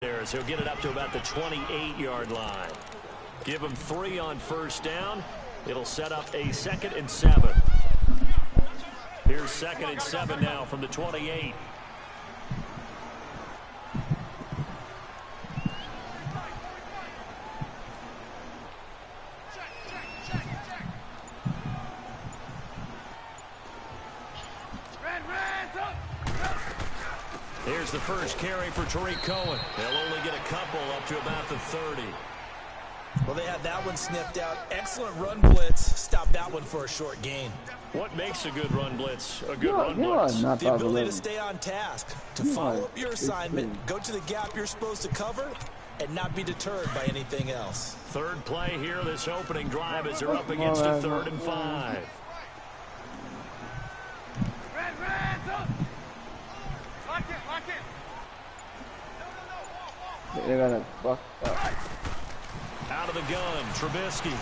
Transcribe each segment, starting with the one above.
there as he'll get it up to about the 28-yard line. Give him 3 on first down. It'll set up a 2nd and 7. Here's 2nd and 7 now from the 28. Here's the first carry for Tariq Cohen. They'll only get a couple up to about the 30. Well, they had that one sniffed out. Excellent run blitz. Stop that one for a short gain. What makes a good run blitz a good run blitz? The ability to stay on task, to follow up your assignment, go to the gap you're supposed to cover, and not be deterred by anything else. Third play here, this opening drive as they're up against a 3rd and 5. They got a buck up. Out of the gun, Trubisky.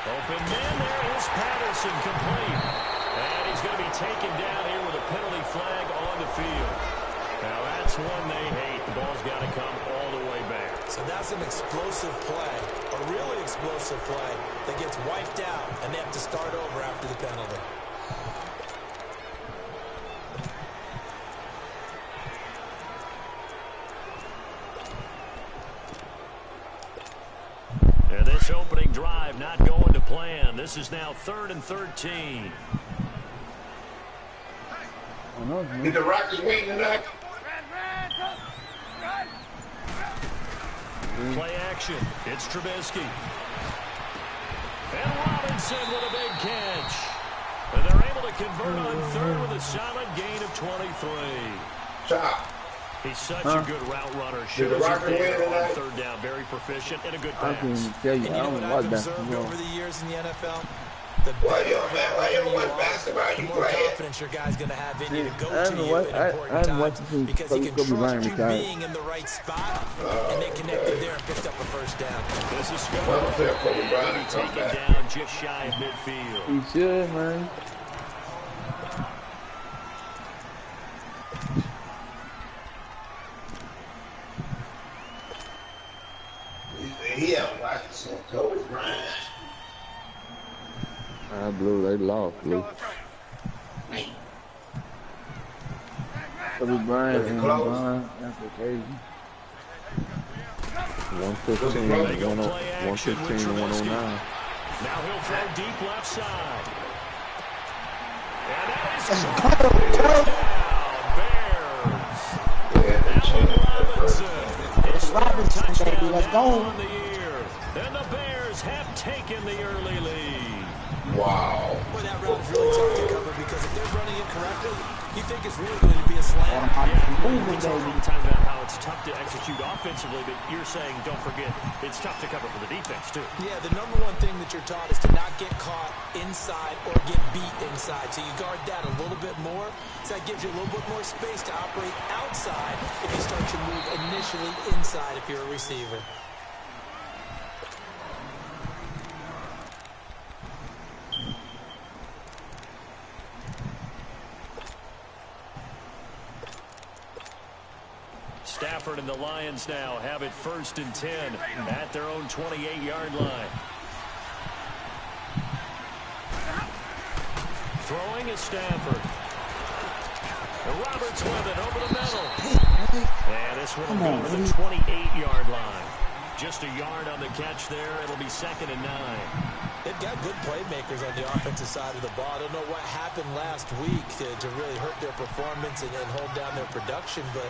Open man, there is Patterson, complete. And he's going to be taken down here with a penalty flag on the field. Now that's one they hate. The ball's got to come all the way back. So that's an explosive play, a really explosive play that gets wiped out, and they have to start over after the penalty. And this opening drive not going to plan. This is now 3rd and 13. Did the Rockets win tonight? Play action. It's Trubisky. And Robinson with a big catch. And they're able to convert on 3rd with a solid gain of 23. Stop. He's such a good route runner. Shows his there on 3rd down. Very proficient and a good pass. And you know what I've observed over the years in the NFL? Why you don't watch basketball? You more confidence your guy's going to have in you to go to you at important times because he can trust you being in the right spot, and they connected there and picked up a first down. This is Scott. He'll be taken down just shy of midfield. He should, man. He don't watch it, so Kobe Bryant. Blue, they lost, Blue. Kobe Bryant and Bryant, that's crazy. 115, 115 to 109. Now he'll throw deep left side. And that is touchdown, Bears. Robinson, baby, let's go. And the Bears have taken the early lead. Wow. Boy, that route is really tough to cover because if they're running it correctly, you think it's really going to be a slam. We talk all the time about how it's tough to execute offensively, but you're saying, don't forget, it's tough to cover for the defense, too. Yeah, the number one thing that you're taught is to not get caught inside or get beat inside. So you guard that a little bit more. So that gives you a little bit more space to operate outside if you start your move initially inside if you're a receiver. Stafford and the Lions now have it 1st and 10 at their own 28-yard line. Throwing is Stafford. And Roberts with it over the middle. And this one will go to the 28-yard line. Just a yard on the catch there. It'll be 2nd and 9. They've got good playmakers on the offensive side of the ball. I don't know what happened last week to really hurt their performance and hold down their production, but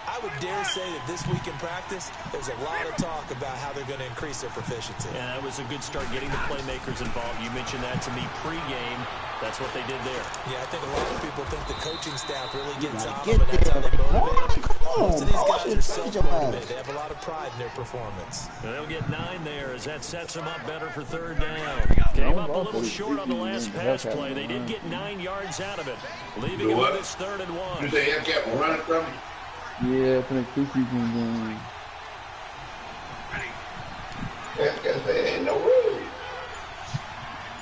I would dare say that this week in practice, there's a lot of talk about how they're going to increase their proficiency. Yeah, that was a good start getting the playmakers involved. You mentioned that to me pregame. That's what they did there. Yeah, I think a lot of people think the coaching staff really gets on them, and that's how they motivate them. Most of these guys are self-motivated. They have a lot of pride in their performance. And they'll get 9 there as that sets them up better for 3rd down. Came up a little short on the last pass play. They did get 9 yards out of it, leaving it with this 3rd and 1. You say I kept running from him? Yeah, for the preseason game. There ain't no rules.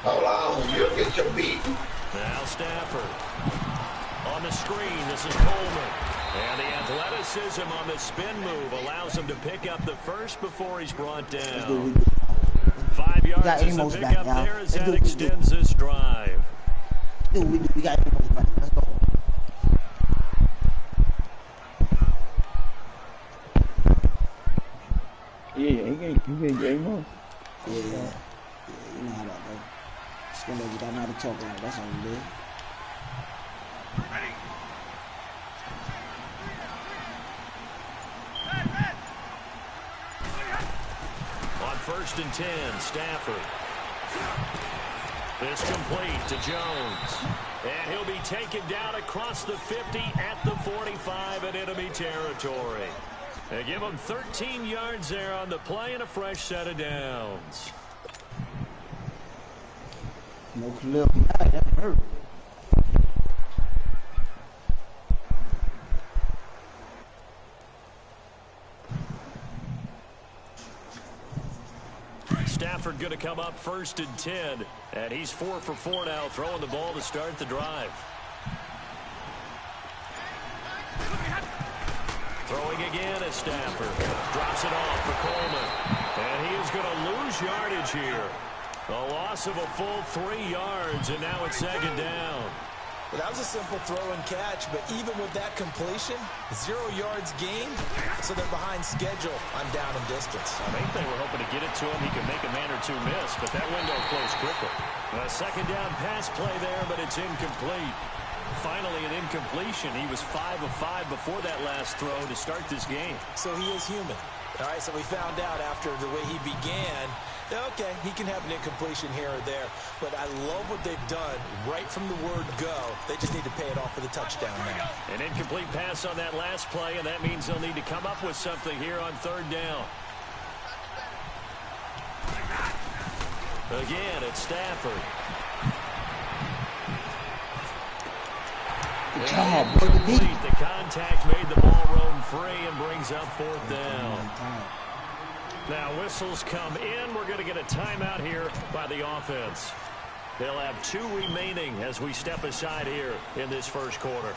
Hold on, you'll get your beat. Now Stafford. On the screen, this is Coleman. And the athleticism on the spin move allows him to pick up the first before he's brought down. 5 yards is the pickup there as that extends this drive. We got Amos back. Let's go. Yeah, he can't get Amos. Yeah, you know how that go. Spin over, got know how to talk like that's how we do. On 1st and 10, Stafford. This complete to Jones. And he'll be taken down across the 50 at the 45 in enemy territory. They give him 13 yards there on the play and a fresh set of downs. No clip. That hurt. Stafford going to come up 1st and 10. And he's 4 for 4 now, throwing the ball to start the drive. Throwing again at Stafford. Drops it off for Coleman. And he is going to lose yardage here. A loss of a full 3 yards, and now it's 2nd down. Well, that was a simple throw and catch, but even with that completion, 0 yards gained, so they're behind schedule on down and distance. I think they were hoping to get it to him. He could make a man or two miss, but that window closed quickly. A 2nd down pass play there, but it's incomplete. Finally, an incompletion. He was 5 of 5 before that last throw to start this game. So he is human. All right, so we found out after the way he began, okay, he can have an incompletion here or there, but I love what they've done right from the word go. They just need to pay it off with a touchdown now. An incomplete pass on that last play, and that means they'll need to come up with something here on 3rd down. Again, it's Stafford. Good job, The contact made the ball roam free and brings up 4th down. Now whistles come in. We're going to get a timeout here by the offense. They'll have 2 remaining as we step aside here in this 1st quarter.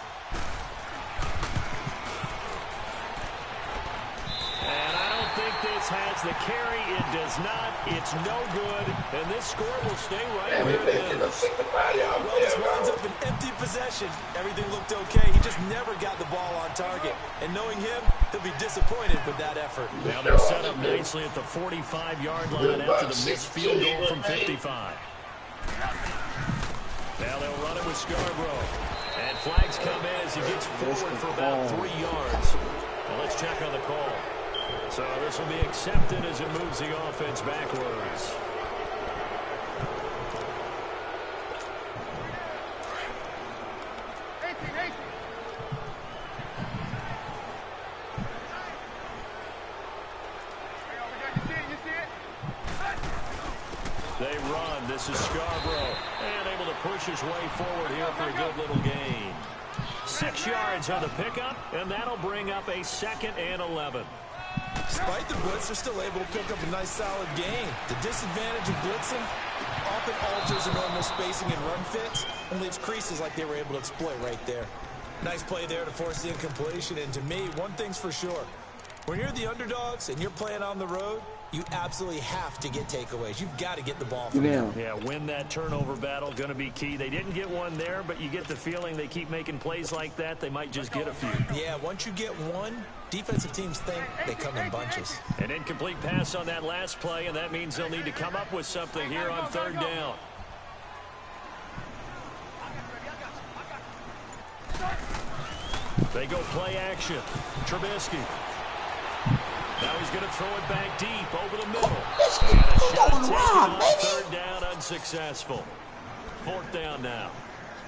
And I don't think this has the carry. It does not. It's no good. And this score will stay right where it is. Well, this winds up an empty possession. Everything looked okay. He just never got the ball on target. And knowing him, he'll be disappointed with that effort. Now they're set up nicely at the 45-yard line after the missed field goal from 55. Now they'll run it with Scarborough. And flags come in as he gets forward for about 3 yards. Well, let's check on the call. So this will be accepted as it moves the offense backwards. They run. This is Scarborough. And able to push his way forward here for a good little gain. 6 yards on the pickup, and that'll bring up a 2nd and 11. Despite the blitz, they're still able to pick up a nice solid gain. The disadvantage of blitzing often alters the normal spacing and run fits and leaves creases like they were able to exploit right there. Nice play there to force the incompletion. And to me, one thing's for sure. When you're the underdogs and you're playing on the road, you absolutely have to get takeaways. You've got to get the ball from them. Yeah, win that turnover battle, going to be key. They didn't get one there, but you get the feeling they keep making plays like that, they might just get a few. Yeah, once you get one, defensive teams think they come in bunches. An incomplete pass on that last play, and that means they'll need to come up with something here on 3rd down. They go play action. Trubisky. Now he's going to throw it back deep over the middle. And a shot taken on 3rd down, unsuccessful. 4th down now.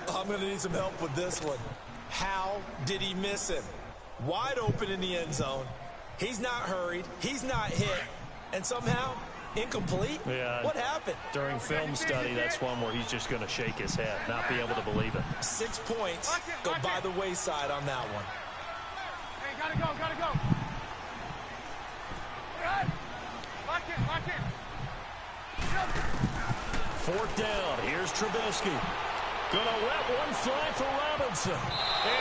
I'm going to need some help with this one. How did he miss him? Wide open in the end zone. He's not hurried. He's not hit. And somehow, incomplete? Yeah. What happened? During film study, that's one where he's just going to shake his head, not be able to believe it. 6 points go by the wayside on that one. Hey, gotta go, gotta go. Lock in, lock in. 4th down. Here's Trubisky. Gonna let one fly for Robinson. And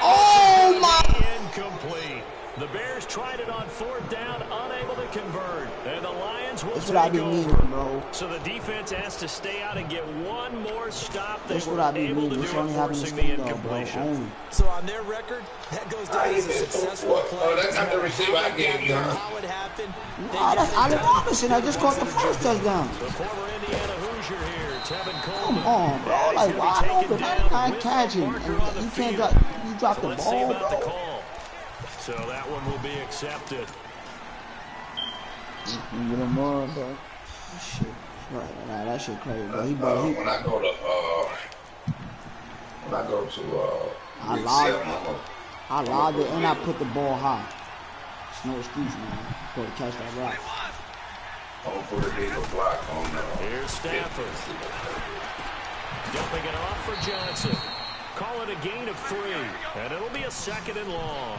Oh, my. Incomplete. The Bears tried it on 4th down, unable to convert. And the Lions will That's what I take be over. meaning, bro. So the defense has to stay out and get one more stop. They That's what were I be able to meaning. do This it, only happens forcing to the State ball, bro. incompletion. Only. So on their record, that goes down as a successful play. Oh, that's not the receiver I gave you, huh? How it happened. Nah, that's Allen Robinson. I just caught the first touchdown. The former Indiana Hoosier here, Tevin Coleman. Come on, bro. And he's Like, gonna be wide taken open. down I'm with catching. Parker And on the you can't field. drop So the let's see ball, about the bro. call. So that one will be accepted. You get him on, bro. Shit. Right, that shit crazy, bro. He When I go to I lobbed it and I put the ball high. It's no excuse, man. Go to catch that rock. I'm gonna put a legal block on Here's Stafford. Dumping it off for Johnson. Call it a gain of 3. And it'll be a 2nd and long.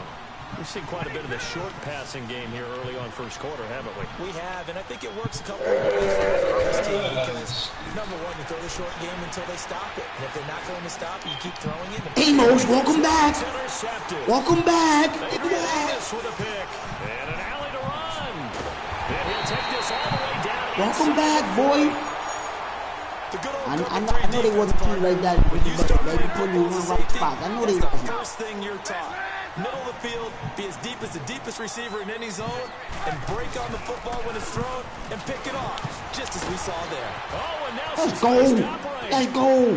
We've seen quite a bit of the short passing game here early on first quarter, haven't we? We have, and I think it works a couple of ways for this team because, number one, you throw the short game until they stop it. And if they're not going to stop it, you keep throwing it. Amos, welcome back. Intercepted. Welcome back. This with a pick. And an alley to run. And he'll take this all the way down. Welcome back, boy. I know they wasn't playing like that, but they put you in the right spot. I know they wasn't. wasn't. First thing you're taught. Middle of the field, be as deep as the deepest receiver in any zone, and break on the football when it's thrown, and pick it off, just as we saw there. Oh, and now Let's go. Let's go.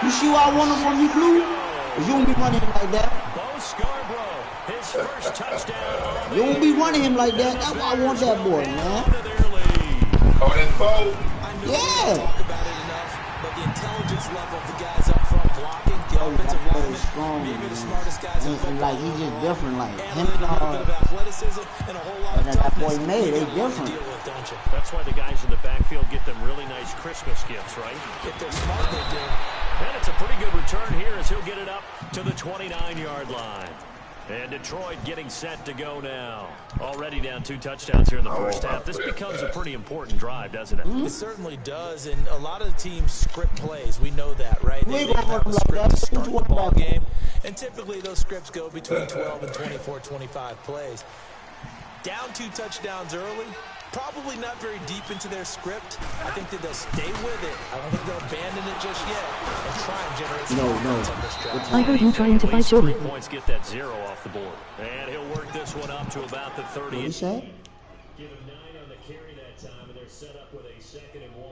You see what I wanted from you, Blue? You don't be running him like that. Bo Scarborough, his first touchdown. You don't be running him like that. That's why I want that boy, man. Oh, that's Bo? Yeah. Talk about it enough, but the intelligence level of the guys up front blocking, the offensive linemen, strong, maybe the man. smartest guys in And football. like he's just different, like him And a little and bit of athleticism and a whole lot of that toughness. boy made, they You got one to different. deal with, don't you? That's why the guys in the backfield get them really nice Christmas gifts, right? If they're smart, they do. And it's a pretty good return here as he'll get it up to the 29-yard line. And Detroit getting set to go now. Already down 2 touchdowns here in the first half. This becomes a pretty important drive, doesn't it? It certainly does, and a lot of the teams script plays. We know that, right? They gonna have a like script that. to start the What ball about- game, and typically those scripts go between 12 and 24, 25 plays. Down 2 touchdowns early, probably not very deep into their script. I think that they'll stay with it. I don't think they'll abandon it just yet and try and generate some offense on this drive. I heard you trying to At fight least 3 Jordan. points get that 0 off the board. And he'll work this one up to about the 30. What he said? Give him 9 on the carry that time, and they're set up with a 2nd and 1.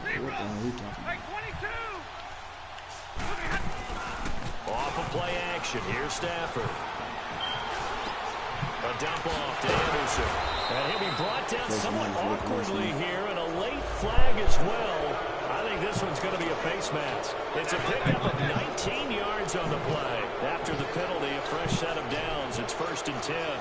What the hell he talking? Hey, 22! Off of play action. Here's Stafford. A dump off to Anderson. And he'll be brought down somewhat awkwardly here, and a late flag as well. I think this one's going to be a face mask. It's a pickup of 19 yards on the play. After the penalty, a fresh set of downs. It's 1st and 10.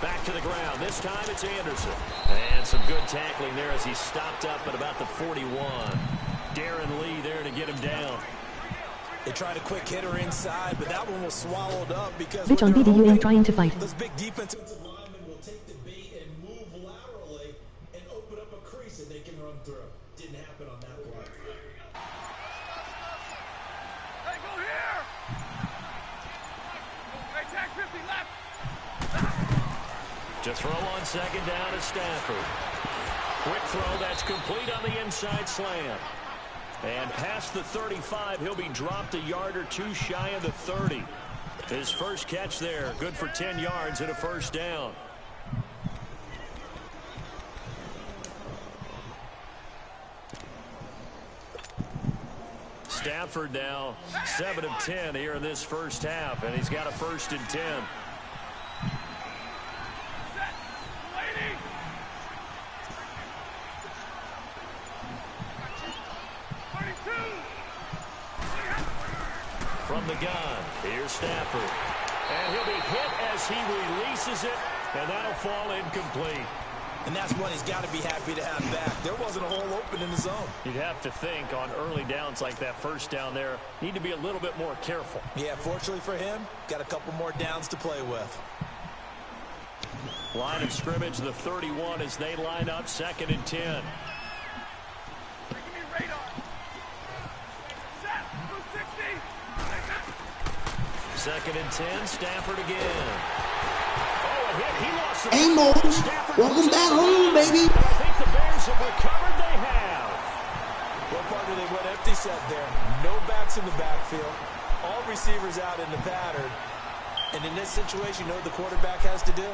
Back to the ground. This time it's Anderson. And some good tackling there as he stopped up at about the 41. Darren Lee there to get him down. They tried a quick hitter inside, but that one was swallowed up because Bitch on BDU ain't trying to fight. those big defensive linemen will take the bait and move laterally and open up a crease that they can run through. Didn't happen on that play. Hey, go here! Hey, tag 50 left! To throw on 2nd down is Stafford. Quick throw, that's complete on the inside slant. And past the 35, he'll be dropped a yard or 2 shy of the 30. His first catch there, good for 10 yards and a 1st down. Stafford now 7 of 10 here in this first half, and he's got a 1st and 10. From the gun, here's Stafford. And he'll be hit as he releases it, and that'll fall incomplete. And that's what he's got to be happy to have back. There wasn't a hole open in the zone. You'd have to think on early downs like that 1st down there, need to be a little bit more careful. Yeah, fortunately for him, got a couple more downs to play with. Line of scrimmage, the 31 as they line up 2nd and 10. Give me radar. Set. 60. 2nd and 10. Stafford again. Oh, a hit. He lost the Amos, welcome back home, baby. I think the Bears have recovered. They have. Well, partner, they went empty set there. No backs in the backfield. All receivers out in the pattern. And in this situation, you know what the quarterback has to do?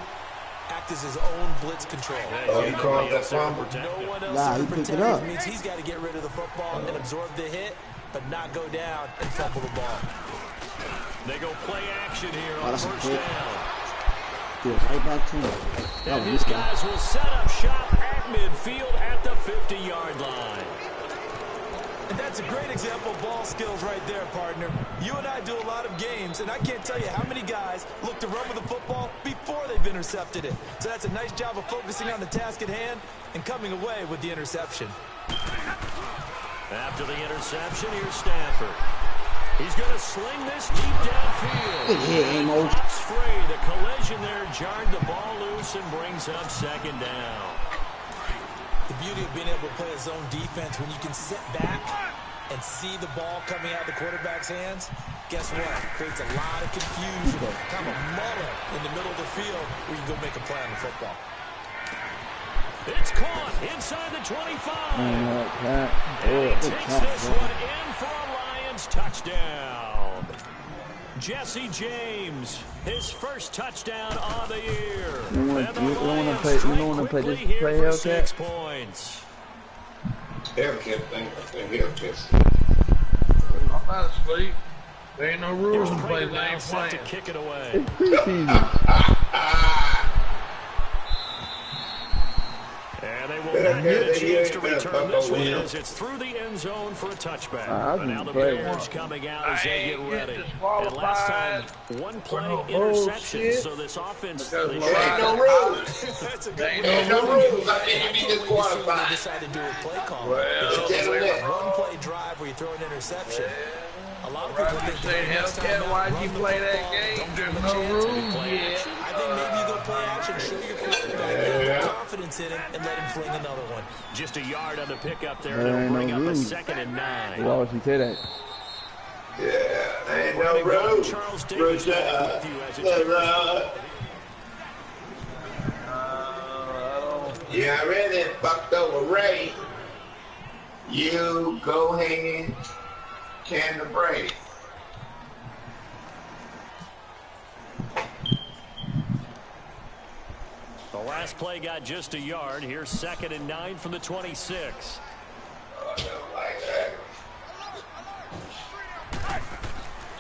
Act as his own blitz control. Oh, he called that fumble. No one else Nah, to he picked protect it up. means he's got to get rid of the football and absorb the hit, but not go down and fumble the ball. They go play action here Oh, on that's a 1st pick. down. Threw it right back to him. That And was these this guy. guys will set up shop at midfield at the 50-yard line. And that's a great example of ball skills right there, partner. You and I do a lot of games, and I can't tell you how many guys look to run with the football before they've intercepted it. So that's a nice job of focusing on the task at hand and coming away with the interception. After the interception, here's Stafford. He's going to sling this deep downfield. Good hit, Amos. Pops free. The collision there jarred the ball loose and brings up 2nd down. The beauty of being able to play a zone defense when you can sit back and see the ball coming out of the quarterback's hands, guess what? It creates a lot of confusion, kind of a muddle in the middle of the field where you go make a play on the football. It's caught inside the 25. And he takes this one in for a Lions touchdown. Jesse James, his first touchdown on the year. You And the don't want Lions to play. You strike don't want to play quickly this here play, for Hellcat. 6 points. Hellcat thing. I think Hellcat. I'm not asleep. There ain't no rules Here's to play. Prater They now ain't set to playing. kick it away. It's preseason. And they will not get a chance to return this one as it's through the end zone for a touchback. But now the Bears coming out as they get ready. And last time, one play interception, so this offense... Because they There ain't no should- rules. That's a good Ain't one. Ain't no rules. I think you be They disqualified. decided to do a play call. Well, It's Well, like a one-play drive where you throw an interception. A lot of people Right, think you say, next time Hellcat, out, why'd run you the play that football, game? don't give There's them a no chance. rules play yet. action. I think maybe you go play action, show your quarterback, build confidence in him, and let him fling another one. Just a yard on the pickup there. There It'll ain't bring no up a rules. 2nd and 9. Why would she say that? Yeah, ain't We're no gonna go to rules. Charles Davis back with you as it's I You already fucked over Ray. You go ahead, can the break. The last play got just a yard. Here's 2nd and 9 from the 26. Oh, I don't like that.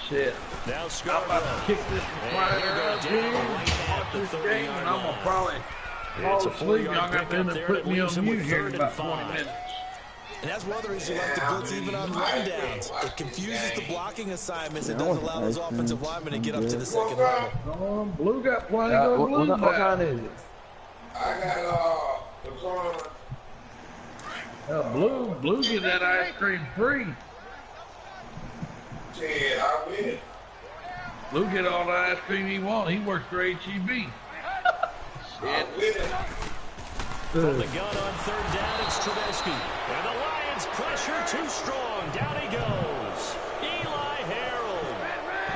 Shit. Now I'm Scarborough. about to kick this recliner up here. Watch this game, and I'm gonna probably It's fall a asleep. 4-yard Y'all got pickup to end up there putting that me leaves on him with mute here in 3rd and about 20 5. minutes. And that's one of the reasons you like to blitz even on rundowns. It confuses the blocking assignments and doesn't allow those offensive linemen to get up to the second level. Blue got plenty of blue What kind back. is it? I got what's on? Blue get that ice cream free. Shit, I win. Blue get all the ice cream he wants. He works for HEB. I win. From the gun on 3rd down, it's Trubisky. And the Lions pressure too strong. Down he goes. Eli Harold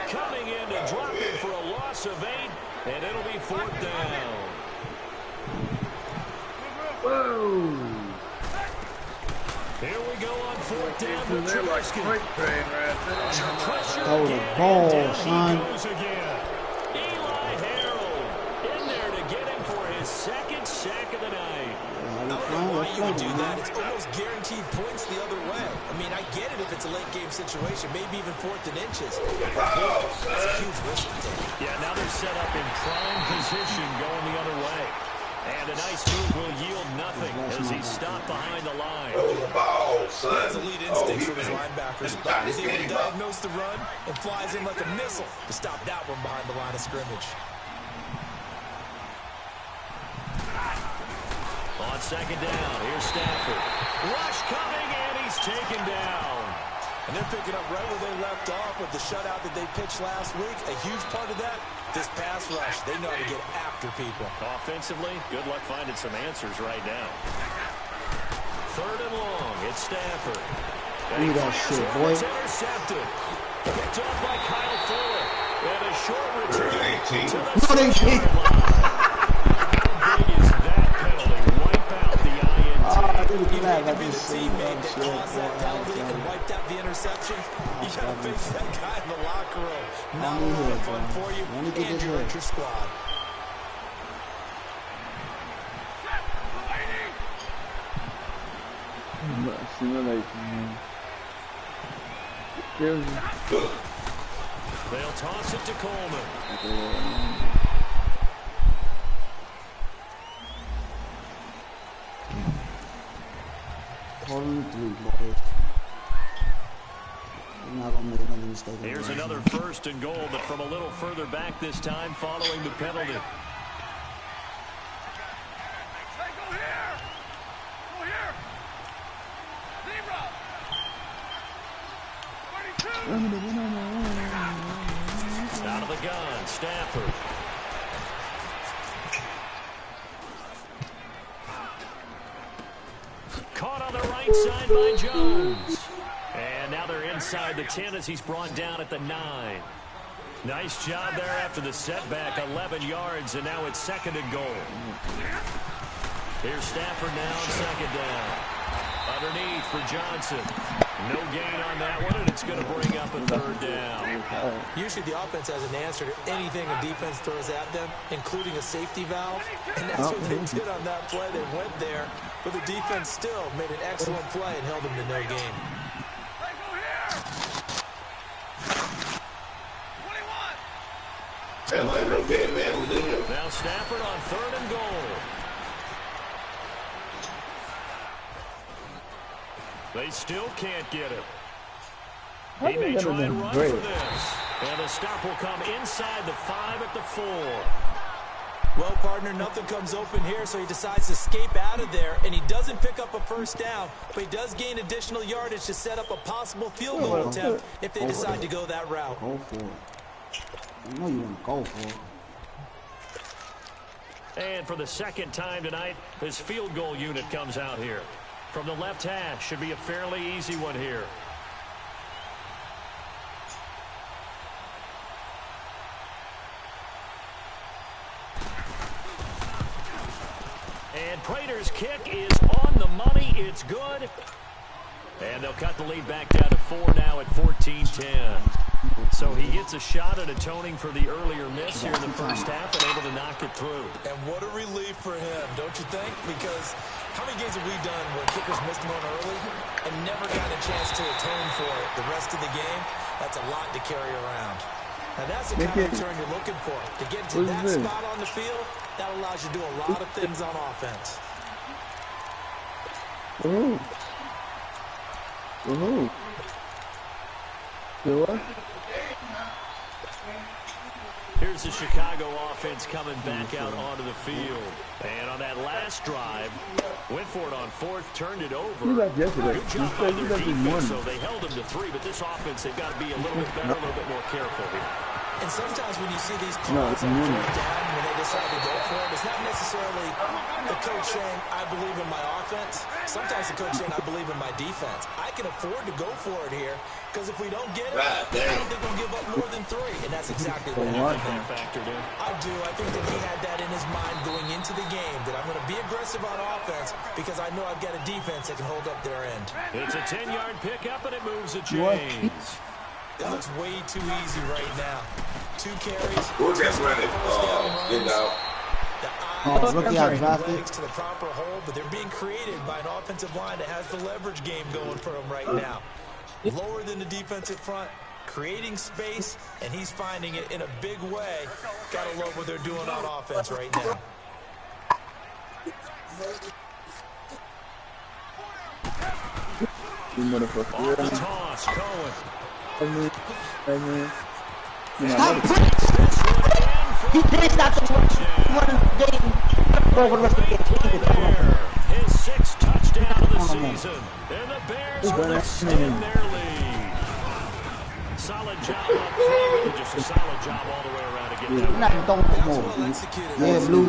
coming in to drop him for a loss of 8, and it'll be 4th down. Whoa. Here we go on 4th down So with they're like Trubisky. freight train right there. Pressure Throw the again, ball, and down son. he goes again. Eli Harold in there to get him for his 2nd sack of the night. I don't know why you would do that. It's almost guaranteed points the other way. I mean, I get it if it's a late game situation, maybe even 4th and inches. That's a huge risk to take. Yeah, now they're set up in prime position going the other way. And a nice move will yield nothing as he's stopped behind the line. Throw the ball, son. He has elite instincts from his he- linebackers, Time but to he's able get to him up. diagnose the run and flies in like a missile to stop that one behind the line of scrimmage. On 2nd down, here's Stafford. Rush coming, and he's taken down. And they're picking up right where they left off with the shutout that they pitched last week. A huge part of that, This pass rush, they know how to get after people. Offensively, good luck finding some answers right now. 3rd and long. It's Stafford. Look at that shit, boy. It's intercepted. Picked off by Kyle Fuller. And a short return to the 6-yard line. How big is that penalty? Wipe out the INT. You need to be the teammate that caused that penalty and wiped out the interception. You got to face that guy in the locker room. Not a lot of fun for you and your squad. Simulation, man. They'll toss it to Coleman. Hold on 3, boys. We're not gonna make another mistake. Here's another 1st and goal, but from a little further back this time following the penalty. Out of the gun, Stafford. Caught on the right side by Jones. And now they're inside the 10 as he's brought down at the 9. Nice job there after the setback, 11 yards, and now it's 2nd and goal. Here's Stafford now on 2nd down. Underneath for Johnson. No gain on that one, and it's going to bring up a 3rd down. Usually the offense has an answer to anything a defense throws at them, including a safety valve. And that's what they did on that play. They went there, but the defense still made an excellent play and held them to no gain. Now Stafford on 3rd and goal. They still can't get it. He may try and run for this. And the stop will come inside the 5 at the 4. Well, partner, nothing comes open here, so he decides to escape out of there, and he doesn't pick up a 1st down, but he does gain additional yardage to set up a possible field goal attempt if they decide to go that route. Go for it. I know you want to go for it. And for the 2nd time tonight, this field goal unit comes out here. From the left hash, should be a fairly easy one here. And Prater's kick is on the money. It's good. And they'll cut the lead back down to 4 now at 14-10. So he gets a shot at atoning for the earlier miss here in the 1st half and able to knock it through. And what a relief for him, don't you think? Because how many games have we done where kickers missed one early and never got a chance to atone for it the rest of the game? That's a lot to carry around. Now that's the kind of return you're looking for. To get to that spot on the field, that allows you to do a lot of things on offense. Ooh. Ooh. What? Here's the Chicago offense coming back out onto the field. And on that last drive, went for it on 4th, turned it over. Good job by their defense, so they held them to 3. But this offense, they've got to be a little bit better, a little bit more careful here. And sometimes when you see these calls on 4th down, when they decide to go for it, it's not necessarily the coach saying, I believe in my offense. Sometimes the coach saying, I believe in my defense. I can afford to go for it here, because if we don't get it, I don't think we'll give up more than 3. And that's exactly what happened there. Factored in. I do. I think that he had that in his mind going into the game, that I'm going to be aggressive on offense because I know I've got a defense that can hold up their end. It's a 10-yard pickup, and it moves the chains. It looks way too easy right now. 2 carries. Who's that running? You know. Rookie I drafted. Legs to the proper hole, but they're being created by an offensive line that has the leverage game going for them right now. Lower than the defensive front, creating space, and he's finding it in a big way. Gotta love what they're doing on offense right now. Off the toss, Cohen. Stop He did not the one game over the rest of the game. His 6th touchdown of the season. And the Bears will extend their lead. Solid job up front, really just a solid job all the way around to get that. We're not even throwing no more. Yeah, Blue.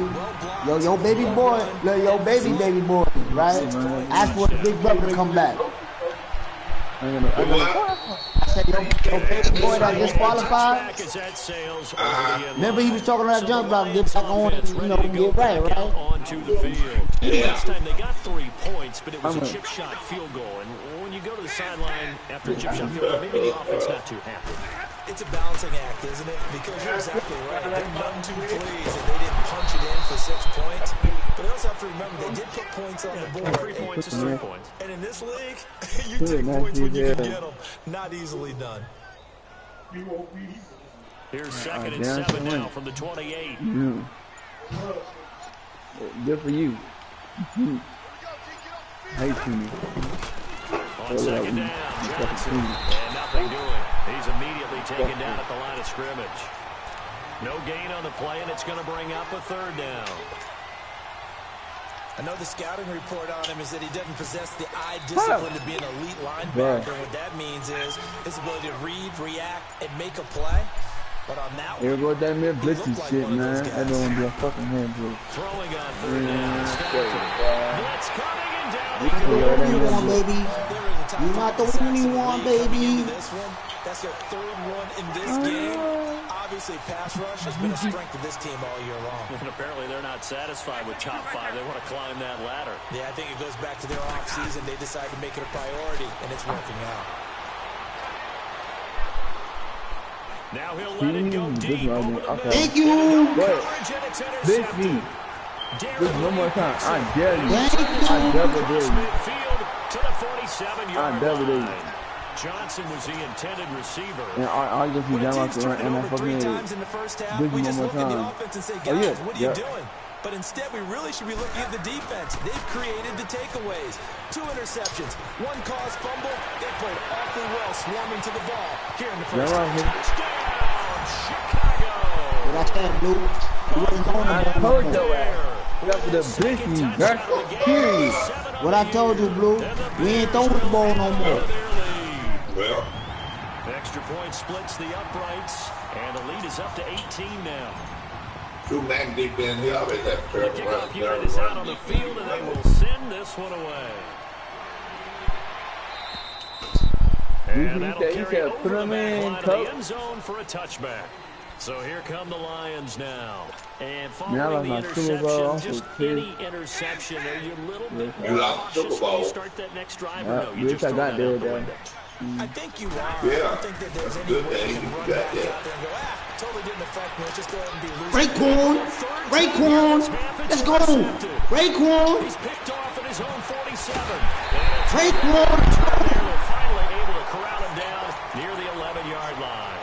Yo, baby boy. Yo, baby boy, right? Ask for the big brother to come back. I said, yo, baby boy that disqualified. Remember he was talking about that jump block, get back on, get right? Onto the field. Last time they got 3 points, but it was a chip shot field goal. And when you go to the sideline after a chip shot field goal, maybe the offense not too happy. It's a balancing act, isn't it? Because you're exactly right. They're none too pleased that they didn't punch it in for 6 points. But you also have to remember they did put points on the board. 3 points is 3 points. And in this league, you take points when you can get them. Not easily done. Here's 2nd and 7 now from the 28. Good for you. Hate you. On 2nd down, Johnson. And nothing doing. He's immediately taken down at the line of scrimmage. No gain on the play, and it's going to bring up a 3rd down. I know the scouting report on him is that he doesn't possess the eye discipline to be an elite linebacker. What that means is his ability to read, react, and make a play. But on that one, here go that mere blitzing shit, man. I don't want to do a fucking hand blitz. Throwing on 3rd down. Blitz coming and down. You want, baby. You're not the one you want, baby. That's their 3rd one in this game. Obviously, pass rush has been a strength of this team all year long. And apparently they're not satisfied with top 5. They want to climb that ladder. Yeah, I think it goes back to their offseason. They decided to make it a priority, and it's working out. Now he'll let it go deep. Thank you. This me. This one more time. I dare you. I double dare you. To the 47-yard line. Johnson was the intended receiver. And I just be down like that, and I fucking hit it. This one more time. Oh yeah. What are you doing? But instead, we really should be looking at the defense. They've created the takeaways. 2 interceptions, 1 caused fumble. They played awfully well swarming to the ball here in the first half. Touchdown, Chicago. What I said, Blue. You wasn't going I told you after the blitz, that's period. What I told you, Blue. We ain't throwing the ball no more. Well, extra point splits the uprights, and the lead is up to 18 now. True man deep in here. I bet that The kickoff unit is out on the field, and they will send this one away. And that'll carry over the back line of the end zone for a touchback. So here come the Lions now. And following the interception, just any interception, are you a little bit more cautious when you start that next drive? Or no, you just throw that out the window? I think you are. Yeah. I don't think that there's any way you can run back out there and go, totally didn't affect me. Let's just go ahead and be loose. Raekwon. Let's go. Raekwon. He's picked off at his own 47. Raekwon. Finally able to corral him down near the 11-yard line.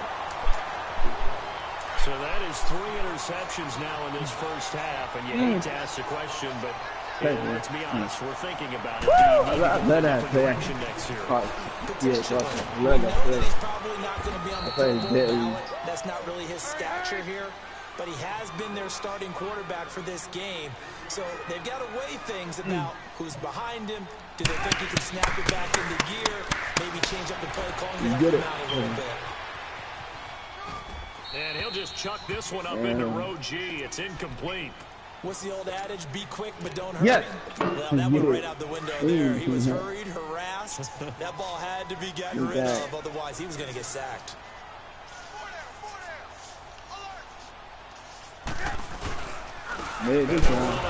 So that is 3 interceptions now in this first half, and you hate to ask the question, but let's be honest, we're thinking about it. Let that direction next year. He's probably not going to be on the ballot. That's not really his stature here, but he has been their starting quarterback for this game. So they've got to weigh things about who's behind him. Do they think he can snap it back into gear? Maybe change up the play calling to help him out a little bit. And he'll just chuck this one up into row G. It's incomplete. What's the old adage? Be quick, but don't hurry. Yes. Well, that went right out the window there. He was hurried, harassed. That ball had to be gotten rid of, otherwise he was going to get sacked. Hey, good job.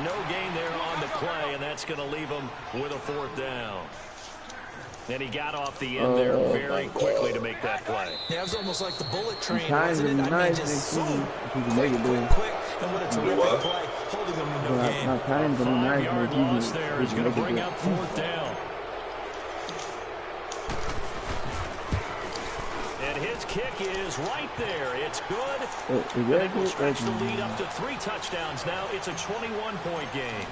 No gain there on the play, and that's going to leave him with a 4th down. And he got off the end there very quickly to make that play. Yeah, it was almost like the bullet train, wasn't it? I mean, just so quick, and what a terrific play, holding them to no gain. A 5-yard loss there is going to bring up 4th down. And his kick is right there. It's good. And it will stretch the lead up to 3 touchdowns now. It's a 21-point game.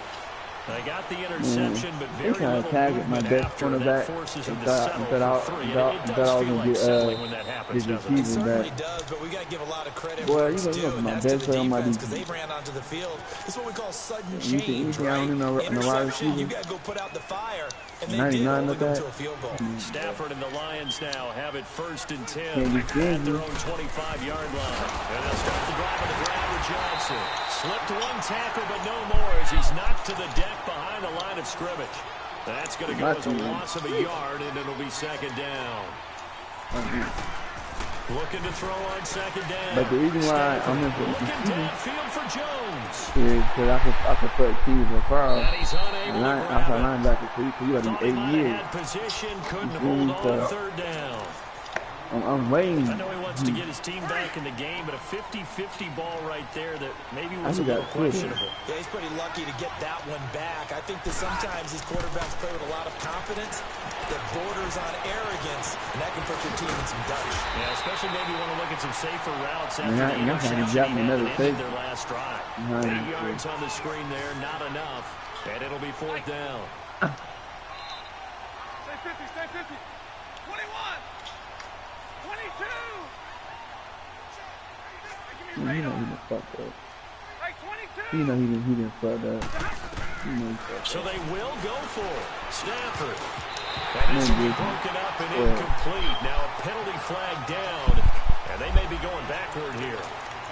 They got the interception, but very little movement after that forces him to settle for 3. It does feel like settling when that happens, doesn't it? It certainly does, but we got to give a lot of credit where it's due, and that's to the defense because they ran onto the field. It's what we call sudden change, right? Interception, you got to go put out the fire, and they did hold them to a field goal. Stafford and the Lions now have it 1st and 10 at their own 25-yard line. And they'll start the drive on the ground with Johnson. Slipped one tackle, but no more as he's knocked to the deck behind the line of scrimmage. That's going to go as a loss of a yard, and it'll be 2nd down. Looking to throw on 2nd down. But the reason why I'm in for downfield for Jones is because I could put Keys in foul. Outside linebacker for you got to be 8 years. Position couldn't hold on 3rd down. I'm waiting. I know he wants to get his team back in the game, but a 50-50 ball right there that maybe was a little questionable. Yeah, he's pretty lucky to get that one back. I think that sometimes these quarterbacks play with a lot of confidence that borders on arrogance, and that can put your team in some dutch. Yeah, especially maybe want to look at some safer routes after the interception their last drive. 8 yards on the screen there, not enough, and it'll be 4th down. Stay 50, stay 50. 21. 22! You know he done fucked up. Hey, 22! You know he didn't fuck up. So they will go for it. Stafford. And this will be broken up and incomplete. Now a penalty flag down, and they may be going backward here.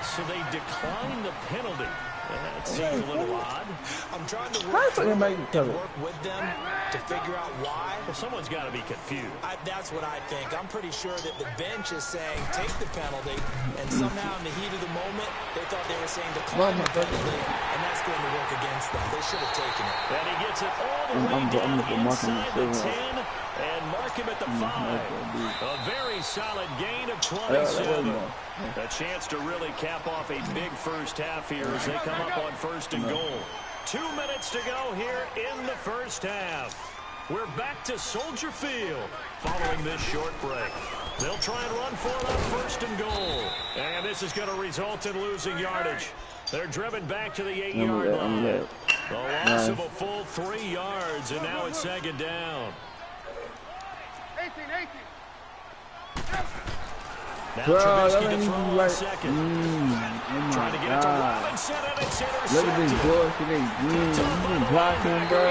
So they decline the penalty. That seems a little odd. I'm trying to work with them to figure out why. Well, someone's got to be confused. That's what I think. I'm pretty sure that the bench is saying take the penalty, and somehow in the heat of the moment, they thought they were saying decline the penalty, and that's going to work against them. They should have taken it. And he gets it all the way down inside the 10 and mark him at the 5. A very solid gain of 27. A chance to really cap off a big first half here as they come up on 1st and goal. 2 minutes to go here in the first half. We're back to Soldier Field following this short break. They'll try and run for it on 1st and goal. And this is going to result in losing yardage. They're driven back to the 8-yard line. The loss of a full 3 yards, and now it's 2nd down. 18. Now Trubisky to throw on 2nd. Trying to get it to Robinson, and it's intercepted. Look at this bullshit. Blocking, bro.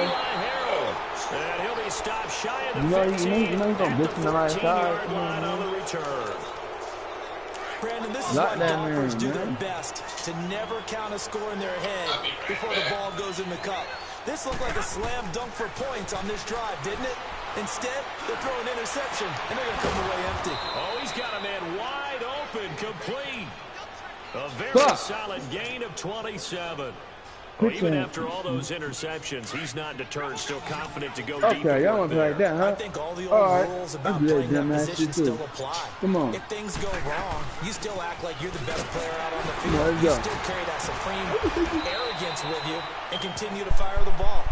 And he'll be stopped shy of the 15. He's gonna blitz the right side. Line on the return. Brandon, this is why golfers do their best to never count a score in their head before the ball goes in the cup. This looked like a slam dunk for points on this drive, didn't it? Instead, they throw an interception, and they're going to come away empty. Oh, he's got a man wide open, complete. A very solid gain of 27. Well, even after all those interceptions, he's not deterred, still confident to go deep. Okay, y'all want to play like that, huh? I think all the old rules about playing that position still apply. Come on. If things go wrong, you still act like you're the best player out on the field. You still carry that supreme arrogance with you and continue to fire the ball.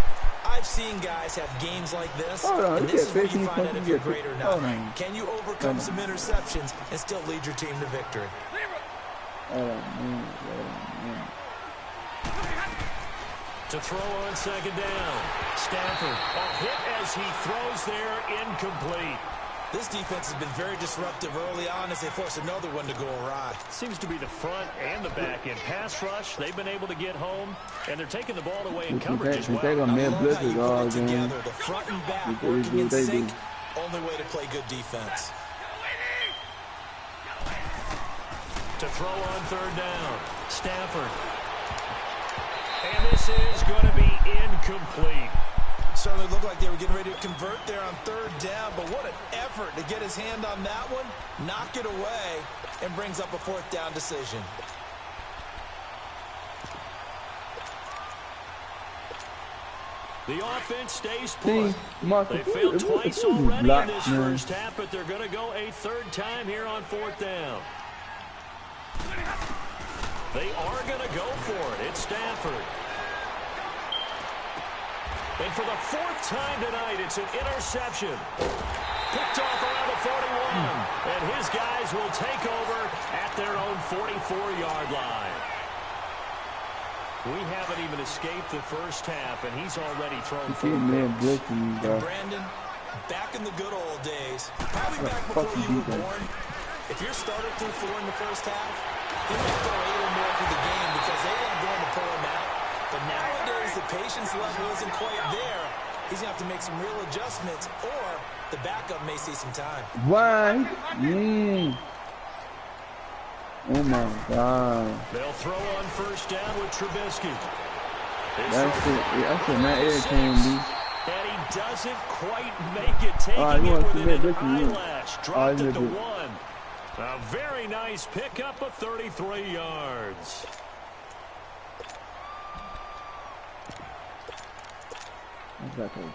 I've seen guys have games like this, and this is where you find out if you're great or not. Can you overcome some interceptions and still lead your team to victory? To throw on 2nd down. Stafford, a hit as he throws there, incomplete. This defense has been very disruptive early on as they force another one to go awry. Seems to be the front and the back end. Pass rush, they've been able to get home, and they're taking the ball away in coverage as well. I love how you put it together. The front and back working in sync, only way to play good defense. To throw on 3rd down. Stafford. And this is going to be incomplete. Certainly looked like they were getting ready to convert there on 3rd down, but what an effort to get his hand on that one, knock it away, and brings up a 4th down decision. The offense stays put. They failed twice already in this first half, but they're going to go a 3rd time here on 4th down. They are going to go for it. It's Stafford. And for the 4th time tonight, it's an interception. Picked off around the 41. And his guys will take over at their own 44-yard line. We haven't even escaped the first half, and he's already thrown 4 picks. And Brandon, back in the good old days, probably back before you were born, if your starter threw 4 in the first half, he might throw 8 or more for the game because they weren't going to pull him out. But nowadays, the patience level isn't quite there. He's going to have to make some real adjustments, or the backup may see some time. Why? Oh, my God. They'll throw on first down with Trubisky. That's not irritating, dude. And he doesn't quite make it, taking it within an eyelash. Dropped it to 1. A very nice pickup of 33 yards. What's that crazy?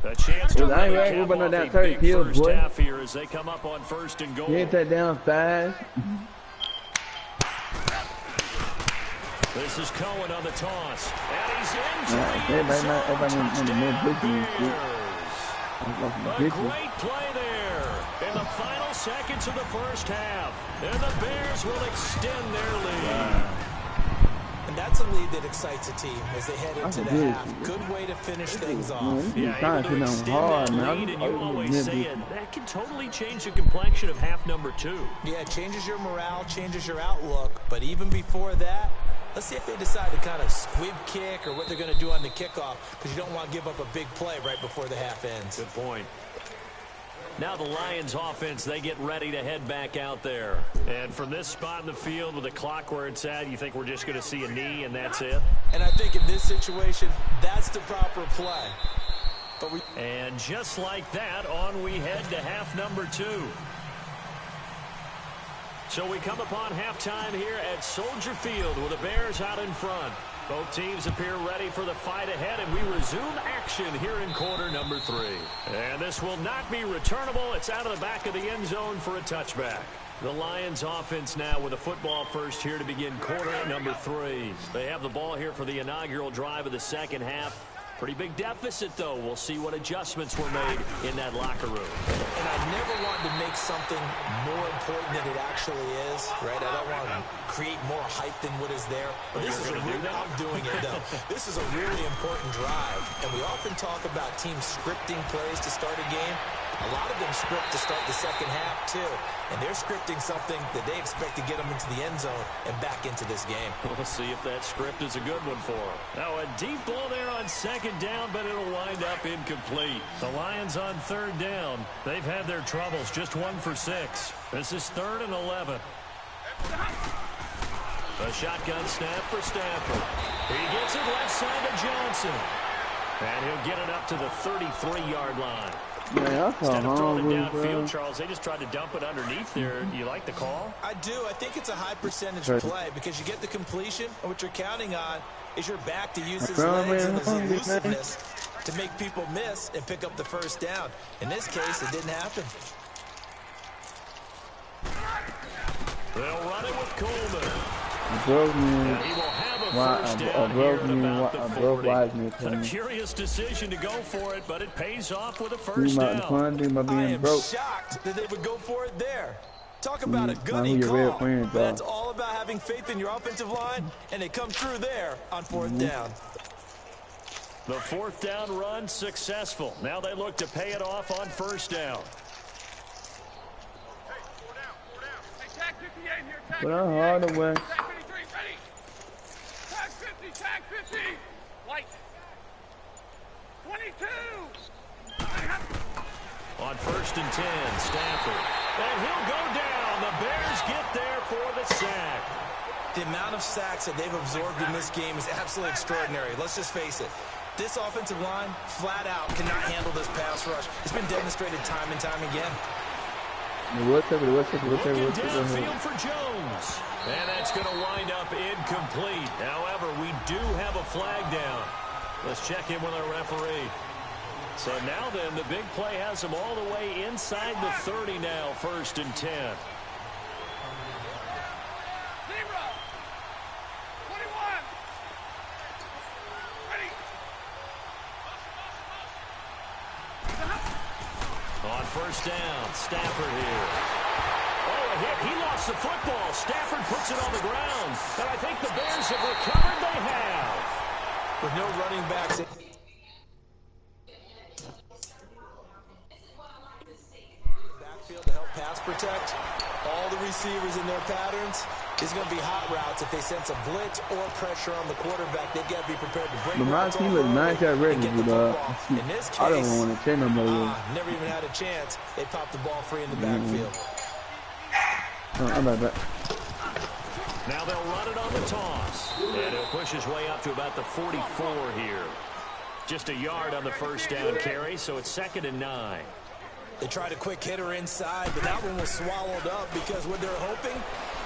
A chance to I ain't worried about that 30 kills, boy. Here as they come up on first and goal. Get that down fast. This is Cohen on the toss. And he's in. A great play there in the final seconds of the first half. And the Bears will extend their lead. And that's a lead that excites a team as they head into the half. Good way to finish things off. Yeah, able to extend that lead, and you always say it. That can totally change the complexion of half number 2. Yeah, it changes your morale, changes your outlook. But even before that, let's see if they decide to kind of squib kick or what they're going to do on the kickoff, because you don't want to give up a big play right before the half ends. Good point. Now the Lions offense, they get ready to head back out there. And from this spot in the field with the clock where it's at, you think we're just going to see a knee and that's it? And I think in this situation, that's the proper play. And just like that, on we head to half number 2. So we come upon halftime here at Soldier Field with the Bears out in front. Both teams appear ready for the fight ahead, and we resume action here in quarter number 3. And this will not be returnable. It's out of the back of the end zone for a touchback. The Lions offense now with a football first here to begin quarter number 3. They have the ball here for the inaugural drive of the second half. Pretty big deficit, though. We'll see what adjustments were made in that locker room. And I never wanted to make something more important than it actually is, right? I don't want to create more hype than what is there. But this is I'm doing it, though. This is a really important drive. And we often talk about teams scripting plays to start a game. A lot of them script to start the second half, too. And they're scripting something that they expect to get them into the end zone and back into this game. We'll see if that script is a good one for them. Now, a deep ball there on second down, but it'll wind up incomplete. The Lions on third down. They've had their troubles, just 1 for 6. This is 3rd and 11. A shotgun snap for Stafford. He gets it left side to Johnson. And he'll get it up to the 33-yard line. Yeah, instead of throwing it downfield, Charles, they just tried to dump it underneath there. Do you like the call? I do. I think it's a high percentage play because you get the completion, and what you're counting on is your back to use his legs and his elusiveness to make people miss and pick up the first down. In this case, it didn't happen. They'll run it with Coleman. He will have a first down here at about the 40. A curious decision to go for it, but it pays off with a first down. I am shocked that they would go for it there. Talk about a gunny call. That's all about having faith in your offensive line, and they come through there on 4th down. The 4th down run successful. Now they look to pay it off on first down. But I'm hard away. Tag 50, tag 50. Light. 22. On 1st and 10, Stafford. And he'll go down. The Bears get there for the sack. The amount of sacks that they've absorbed in this game is absolutely extraordinary. Let's just face it. This offensive line, flat out, cannot handle this pass rush. It's been demonstrated time and time again. Looking downfield for Jones. And that's going to wind up incomplete. However, we do have a flag down. Let's check in with our referee. So now then, the big play has them all the way inside the 30 now, 1st and 10. 0. 21. Ready. On 1st down, Stafford here. Oh, a hit. He lost the football. Stafford puts it on the ground. And I think the Bears have recovered. They have. With no running backs. Backfield to help pass protect. All the receivers in their patterns. It's going to be hot routes. If they sense a blitz or pressure on the quarterback, they got to be prepared to break routes he looked nice at ready, In this case, I don't want to say no more. Never even had a chance. They popped the ball free in the backfield. I'm not back. Now they'll run it on the toss. And he'll push his way up to about the 44 here. Just a yard on the first down carry, so it's 2nd and 9. They tried a quick hitter inside, but that one was swallowed up because what they're hoping,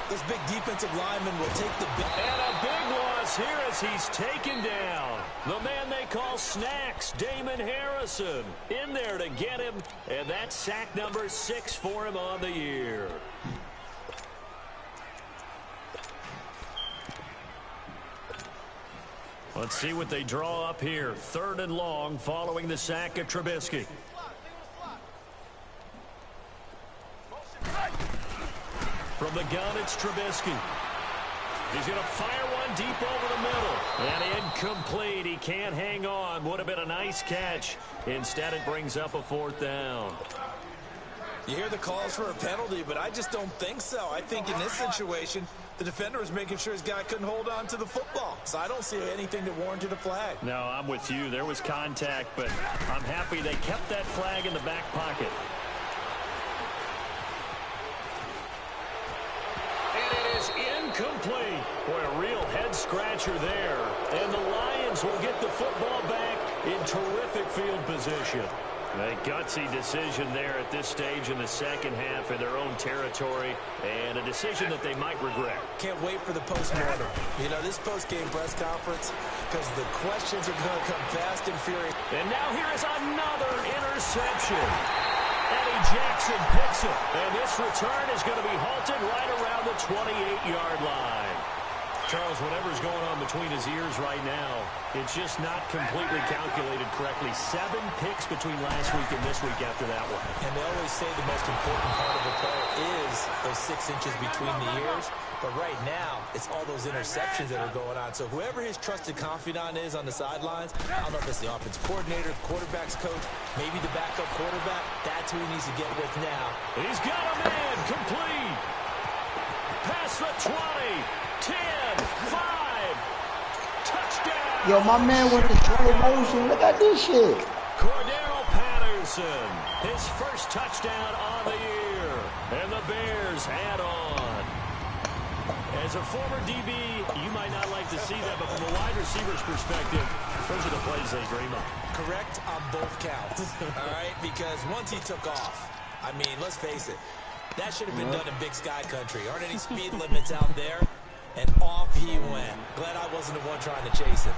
those big defensive linemen will take the big. And a big loss here as he's taken down. The man they call Snacks, Damon Harrison, in there to get him. And that's sack number 6 for him on the year. Let's see what they draw up here. 3rd and long following the sack of Trubisky. From the gun, it's Trubisky. He's going to fire one deep over the middle. And incomplete. He can't hang on. Would have been a nice catch. Instead, it brings up a 4th down. You hear the calls for a penalty, but I just don't think so. I think in this situation, the defender was making sure his guy couldn't hold on to the football. So I don't see anything that warranted a flag. No, I'm with you. There was contact, but I'm happy they kept that flag in the back pocket. And it is incomplete. Boy, a real head-scratcher there. And the Lions will get the football back in terrific field position. A gutsy decision there at this stage in the second half in their own territory, and a decision that they might regret. Can't wait for the post-mortem. You know, this post-game press conference, because the questions are going to come fast and furious. And now here is another interception. Eddie Jackson picks it, and this return is going to be halted right around the 28-yard line. Charles, whatever's going on between his ears right now, it's just not completely calculated correctly. 7 picks between last week and this week after that one. And they always say the most important part of a play is those 6 inches between the ears. But right now, it's all those interceptions that are going on. So whoever his trusted confidant is on the sidelines, I don't know if it's the offensive coordinator, the quarterback's coach, maybe the backup quarterback, that's who he needs to get with now. He's got a man complete. Past the 20. 10, 5, touchdown. Yo, my man went in slow motion. Look at this shit. Cordero Patterson, his first touchdown on the year. And the Bears add on. As a former DB, you might not like to see that, but from a wide receiver's perspective, those are the plays they dream of. Correct on both counts, all right? Because once he took off, I mean, let's face it, that should have been done in Big Sky Country. Aren't any speed limits out there? And off he went. Glad I wasn't the one trying to chase him.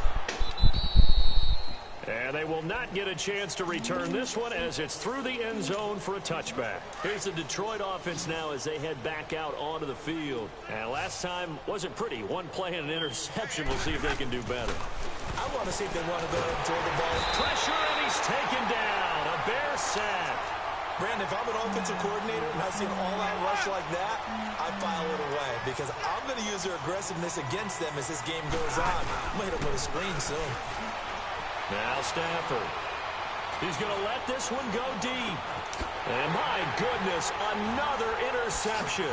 And they will not get a chance to return this one as it's through the end zone for a touchback. Here's the Detroit offense now as they head back out onto the field. And last time wasn't pretty. One play and an interception. We'll see if they can do better. I want to see if they want to go ahead and throw the ball. Pressure, and he's taken down. A Bear sack. Brandon, if I'm an offensive coordinator and I see an all-out rush like that, I file it away because I'm going to use their aggressiveness against them as this game goes on. I'm going to hit them with a screen soon. Now Stafford. He's going to let this one go deep. And my goodness, another interception.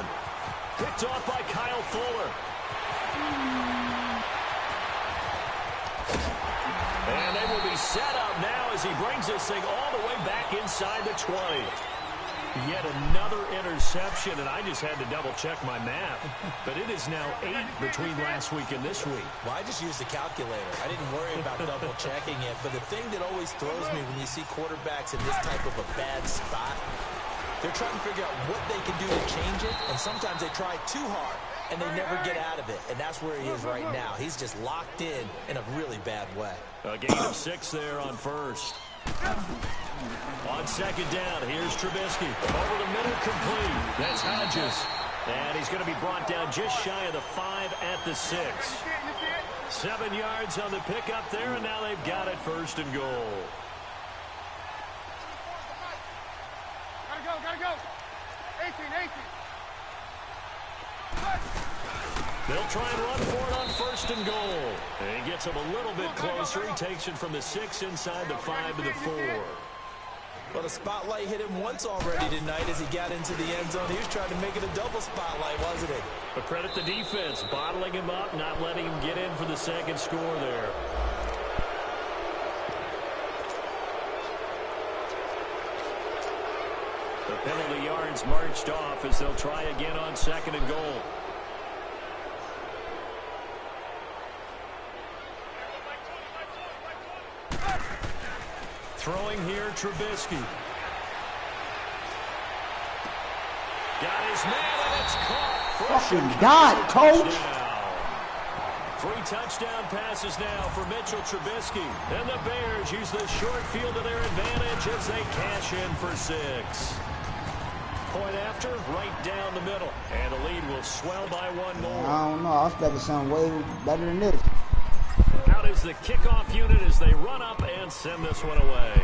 Picked off by Kyle Fuller. And they will be set up now as he brings this thing all the way back inside the 20. Yet another interception, and I just had to double-check my math. But it is now 8 between last week and this week. Well, I just used a calculator. I didn't worry about double-checking it. But the thing that always throws me when you see quarterbacks in this type of a bad spot, they're trying to figure out what they can do to change it, and sometimes they try too hard, and they never get out of it. And that's where he is right now. He's just locked in a really bad way. A gain of 6 there on first. On second down, here's Trubisky. Over the middle, complete. That's Hodges. And he's going to be brought down just shy of the 5 at the 6. 7 yards on the pickup there, and now they've got it 1st and goal. Gotta go. 18. try and run for it on 1st and goal. And he gets him a little bit closer. He takes it from the 6 inside the 5 to the 4. Well, the spotlight hit him once already tonight as he got into the end zone. He was trying to make it a double spotlight, wasn't he? But credit the defense, bottling him up, not letting him get in for the second score there. The penalty yards marched off as they'll try again on 2nd and goal. Throwing here, Trubisky. Got his man, and it's caught. Fucking God, coach. Touchdown. 3 touchdown passes now for Mitchell Trubisky. And the Bears use the short field to their advantage as they cash in for 6. Point after, right down the middle. And the lead will swell by 1 more. I don't know. I expected something way better than this. Out is the kickoff unit as they run up and send this one away.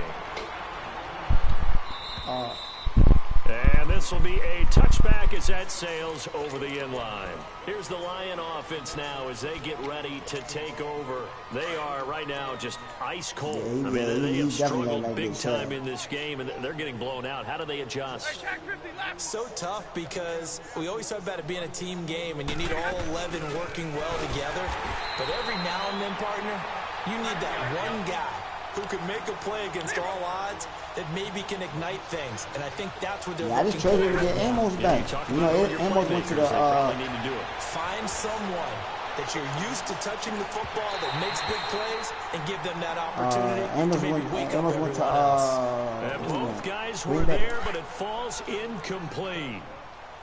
And this will be a touchback as that sails over the end line. Here's the Lion offense now as they get ready to take over. They are right now just ice cold. Yeah, I mean, they have struggled like big time in this game, and they're getting blown out. How do they adjust? So tough because we always talk about it being a team game, and you need all 11 working well together. But every now and then, partner, you need that one guy who can make a play against all odds that maybe can ignite things. And I think that's what they're looking for. I just traded to get Amos back. You know, Amos went to the... Find someone that you're used to touching the football that makes big plays and give them that opportunity to maybe wake up everyone else. And both guys were there, but it falls incomplete.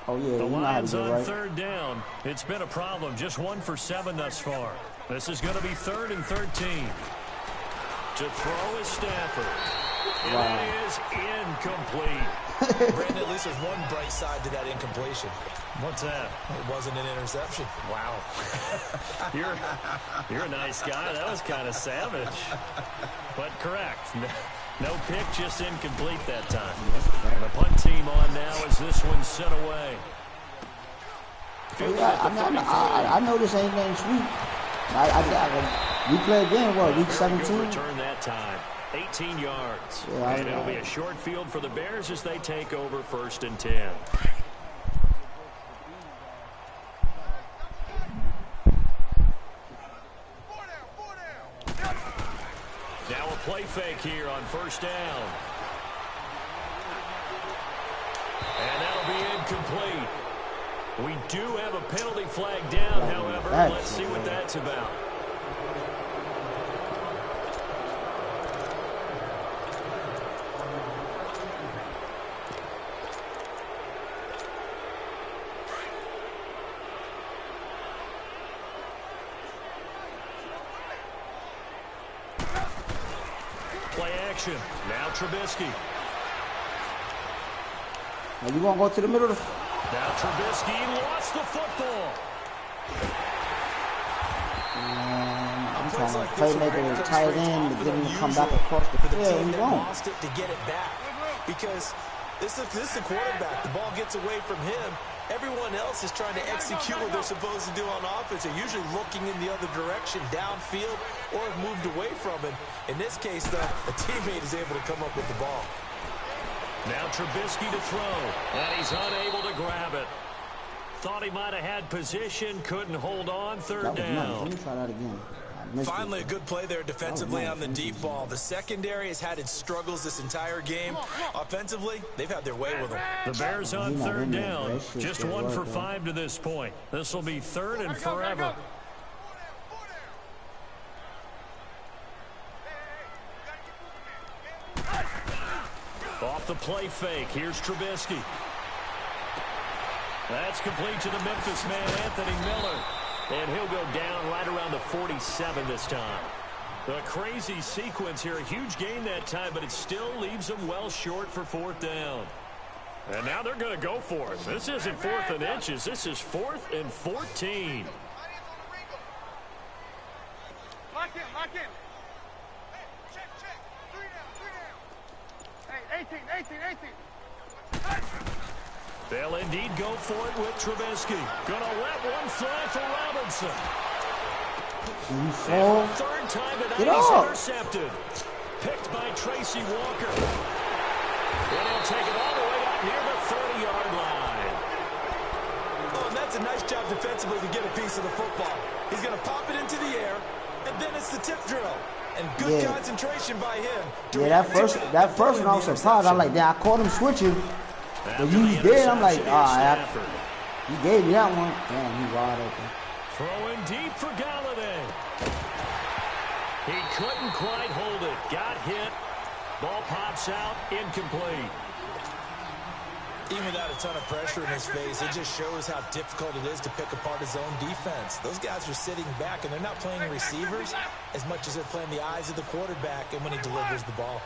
Oh, yeah, the Lions on right? 3rd down. It's been a problem. Just 1 for 7 thus far. This is going to be 3rd and 13. To throw is Stafford. And that is incomplete. Brandon, at least there's one bright side to that incompletion. What's that? It wasn't an interception. Wow. You're a nice guy. That was kind of savage. But correct. No pick, just incomplete that time. And the punt team on now as this one's sent away. I know this ain't nothing sweet. We play again, what, week 17? Return that time. 18 yards. Yeah, and it'll be a short field for the Bears as they take over 1st and 10. Now a play fake here on 1st down. And that'll be incomplete. We do have a penalty flag down, however. Let's see what that's about. Now Trubisky. Now you want to go to the middle? Now Trubisky lost the football. I'm trying to playmaker to tight end to get him to come back across the field. He won't. Lost it to get it back because this is the quarterback. The ball gets away from him. Everyone else is trying to execute what they're supposed to do on offense. They're usually looking in the other direction, downfield, or have moved away from him. In this case, though, a teammate is able to come up with the ball. Now Trubisky to throw, and he's unable to grab it. Thought he might have had position, couldn't hold on, 3rd down. Nice. Let me try that again. Finally, a good play there defensively on the deep ball. The secondary has had its struggles this entire game. Offensively, they've had their way with them. The Bears on 3rd down. Just 1 for 5 to this point. This will be 3rd and forever. Off the play fake. Here's Trubisky. That's complete to the Memphis man, Anthony Miller. And he'll go down right around the 47 this time. A crazy sequence here. A huge gain that time, but it still leaves them well short for 4th down. And now they're going to go for it. This isn't 4th and inches. This is 4th and 14. Lock in, lock in. Hey, check. 3 down. Hey, 18. They'll indeed go for it with Trubisky. Gonna let one fly for Robinson. And for the third time tonight, he's intercepted. Picked by Tracy Walker. And he'll take it all the way out near the 30-yard line. Oh, and that's a nice job defensively to get a piece of the football. He's going to pop it into the air, and then it's the tip drill. And good concentration by him. Yeah, that first one I was surprised. I'm like, I caught him switching. But you did, I'm like, he gave me that one. Damn, he wide open. Throwing deep for Galladay. He couldn't quite hold it. Got hit. Ball pops out. Incomplete. Even without a ton of pressure in his face, it just shows how difficult it is to pick apart his own defense. Those guys are sitting back, and they're not playing receivers as much as they're playing the eyes of the quarterback and when he delivers the ball.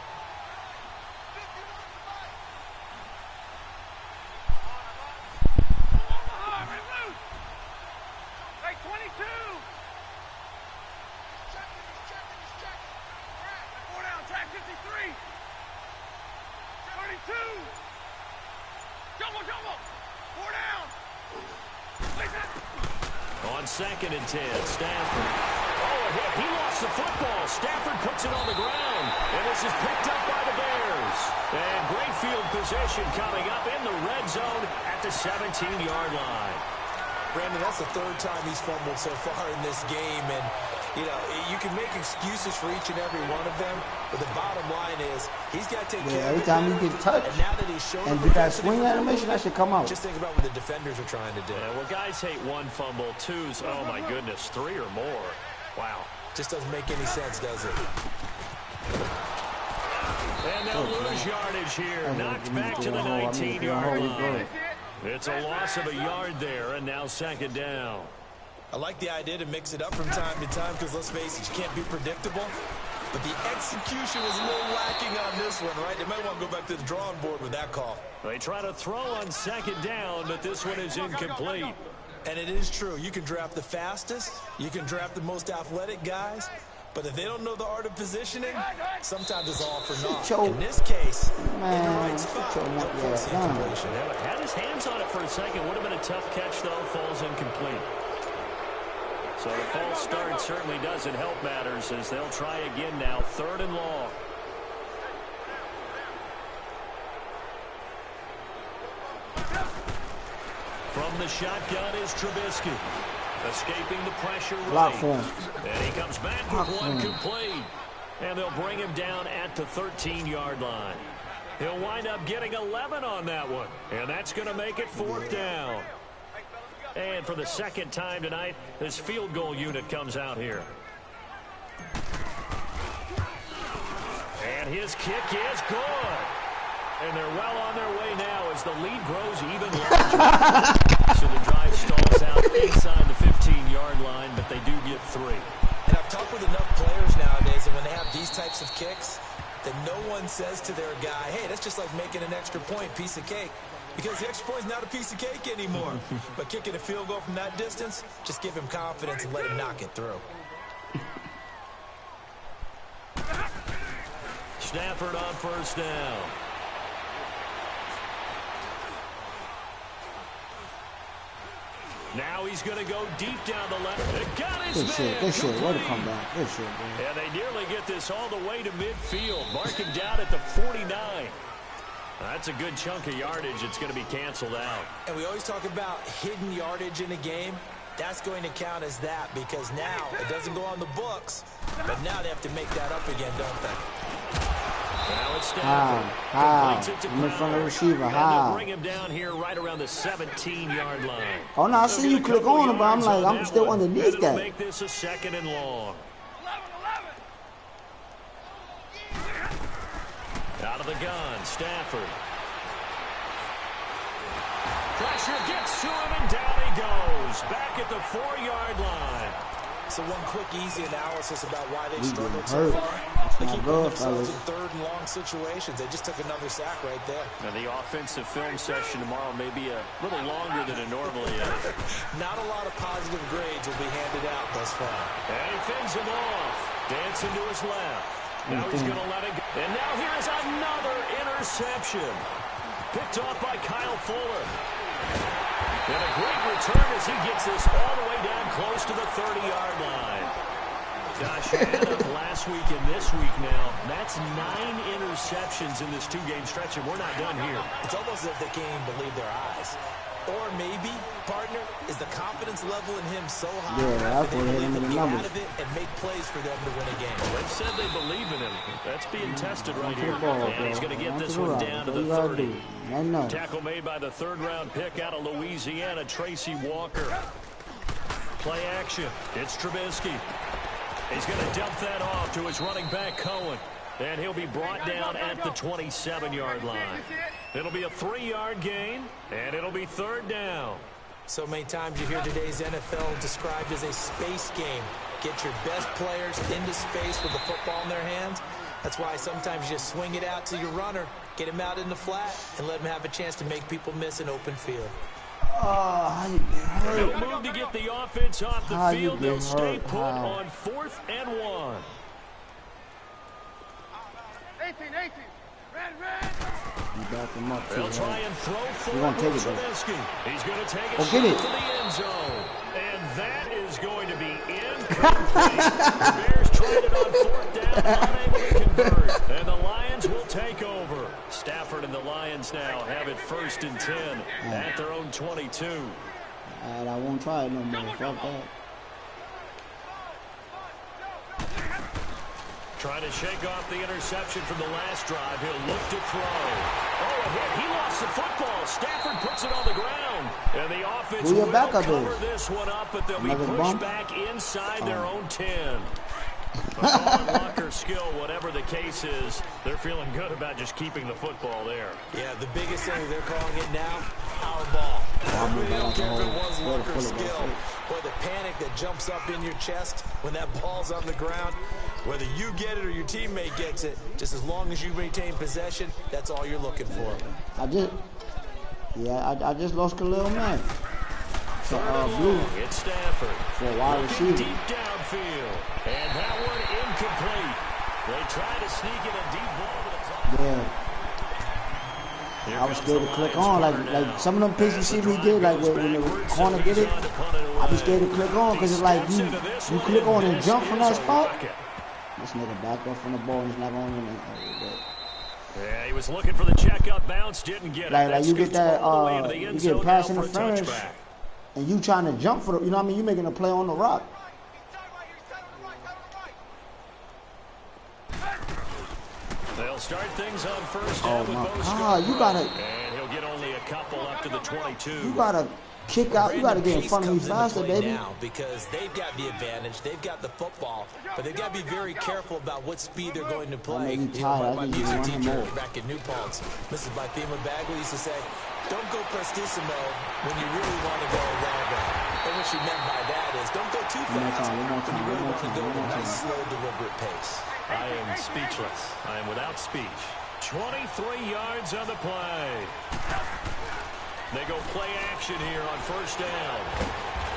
Second and 10, Stafford. Oh, a hit. He lost the football. Stafford puts it on the ground. And this is picked up by the Bears. And great field position coming up in the red zone at the 17-yard line. Brandon, that's the third time he's fumbled so far in this game. And, you know, you can make excuses for each and every one of them. But the bottom line is he's got to take care of it. Every time he gets touched and now that he's shown and did that swing animation, that should come out. Just think about what the defenders are trying to do. Yeah, well, guys hate one fumble, twos, oh, my goodness, three or more. Wow. Just doesn't make any sense, does it? And they'll lose yardage here. Knocked back to the 19-yard line. It's a loss of a yard there, and now second down. I like the idea to mix it up from time to time because, let's face it, you can't be predictable. But the execution was a little lacking on this one, right? They might want to go back to the drawing board with that call. They try to throw on second down, but this one is incomplete. And it is true. You can draft the fastest. You can draft the most athletic guys. But if they don't know the art of positioning, sometimes it's all for naught. In this case, in the right spot, they'll force the incompletion. Had his hands on it for a second. Would have been a tough catch, though. Falls incomplete. So the false start certainly doesn't help matters as they'll try again now. Third and long. From the shotgun is Trubisky. Escaping the pressure right. And he comes back with one complete. And they'll bring him down at the 13-yard line. He'll wind up getting 11 on that one. And that's going to make it fourth down. And for the second time tonight, this field goal unit comes out here. And his kick is good. And they're well on their way now as the lead grows even larger. So the drive stalls out inside the 15-yard line, but they do get 3. And I've talked with enough players nowadays that when they have these types of kicks, that no one says to their guy, hey, that's just like making an extra point, piece of cake. Because the extra point is not a piece of cake anymore. But kicking a field goal from that distance, just give him confidence and let him knock it through. Stafford on first down. Now he's going to go deep down the left. It got his man. Good shit. Way to come back. Good shit, man. And they nearly get this all the way to midfield. Mark him down at the 49. That's a good chunk of yardage. It's going to be canceled out. And we always talk about hidden yardage in a game. That's going to count as that because now it doesn't go on the books. But now they have to make that up again, don't they? Now it's Stafford. I'm in front of the receiver. They'll bring him down here right around the 17-yard line. Oh, no, I see you click on him, but I'm like, I'm still underneath that. Make this a second and long. Out of the gun, Stafford. Pressure gets to him, and down he goes. Back at the 4-yard line. So one quick, easy analysis about why they struggled so far. They keep putting themselves in third and long situations. They just took another sack right there. Now the offensive film session tomorrow may be a little longer than it normally is. Not a lot of positive grades will be handed out thus far. And he fends him off. Dancing to his left. Now he's going to let it go. And now here's another interception. Picked off by Kyle Fuller. And a great return as he gets this all the way down close to the 30-yard line. Gosh, you add up last week and this week now, that's 9 interceptions in this two-game stretch, and we're not done here. It's almost as if they can't even believe their eyes. Or maybe, partner, is the confidence level in him so high that they believe he'll get out of it and make plays for them to win a game. They've said they believe in him. That's being tested right here. And he's going to get this one down to the 30. Tackle made by the third-round pick out of Louisiana, Tracy Walker. Play action. It's Trubisky. He's going to dump that off to his running back, Cohen. And he'll be brought down at the 27-yard line. It'll be a 3-yard gain, and it'll be third down. So many times you hear today's NFL described as a space game. Get your best players into space with the football in their hands. That's why sometimes you just swing it out to your runner, get him out in the flat, and let him have a chance to make people miss an open field. They'll move to get the offense off the field. They'll stay put on 4th and 1. 18. Red. They'll try and throw forward to Trubisky. He's going to take a shot to the end zone. And that is going to be incomplete. The Bears tried it on 4th down, unable to convert. And the Lions will take over. Stafford and the Lions now have it 1st and 10 at their own 22. I won't try it no more. Fuck that. Trying to shake off the interception from the last drive. He'll look to throw. Oh, a hit. He lost the football. Stafford puts it on the ground. And the offense will cover this one up, but they'll be pushed back inside their own 10. But on luck or skill, whatever the case is, they're feeling good about just keeping the football there. Yeah, the biggest thing they're calling it now, our ball. They don't care if it was luck or skill. Boy, the panic that jumps up in your chest when that ball's on the ground, whether you get it or your teammate gets it, just as long as you retain possession, that's all you're looking for. I just lost a little man. So, Blue. It's Stafford. For a wide receiver. Deep downfield. And that one incomplete. They try to sneak in a deep ball to the top. Yeah. I was scared to click on. Like some of them picks you see me get, like when the corner get it, I be scared to click on because it's like you click on and jump from that spot. This nigga back up from the ball and he's not going in. Yeah, he was looking for the check-up bounce, didn't get it. Like you get that, you get pass interference, and you trying to jump for the, you know what I mean? You making a play on the rock. They'll start things on 1st down with both God, you gotta. And he'll get only a couple up to the 22. You gotta kick out. You gotta get in front of me faster, baby. Now because they've got the advantage, they've got the football, but they've got to be very careful about what speed they're going to play. My music teacher back in New Paltz, Mrs. Bythema Bagley, used to say, "Don't go prestissimo when you really want to go raga." And what she meant by that is, don't go too fast when you really want to go at a nice, slow, deliberate pace. I am speechless. I am without speech. 23 yards on the play. They go play action here on 1st down.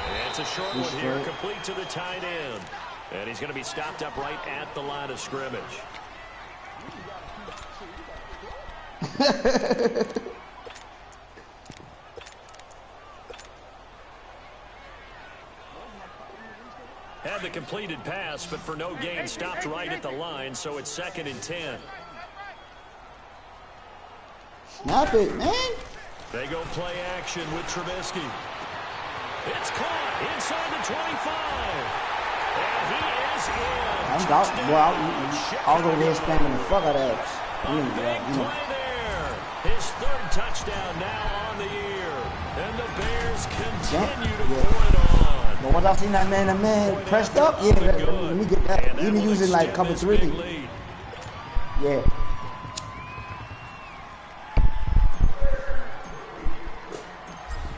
And it's a short one here, complete to the tight end. And he's going to be stopped up right at the line of scrimmage. Had the completed pass, but for no gain, stopped right at the line, so it's 2nd and 10. Snap it, man. They go play action with Trubisky. It's caught inside the 25. And he is in. I'll go there spamming the fuck out of that. Big play there. His 3rd touchdown now on the year. And the Bears continue to pour it on. But once I seen that man pressed up, yeah, let me get that. Even using like cover 3. Yeah.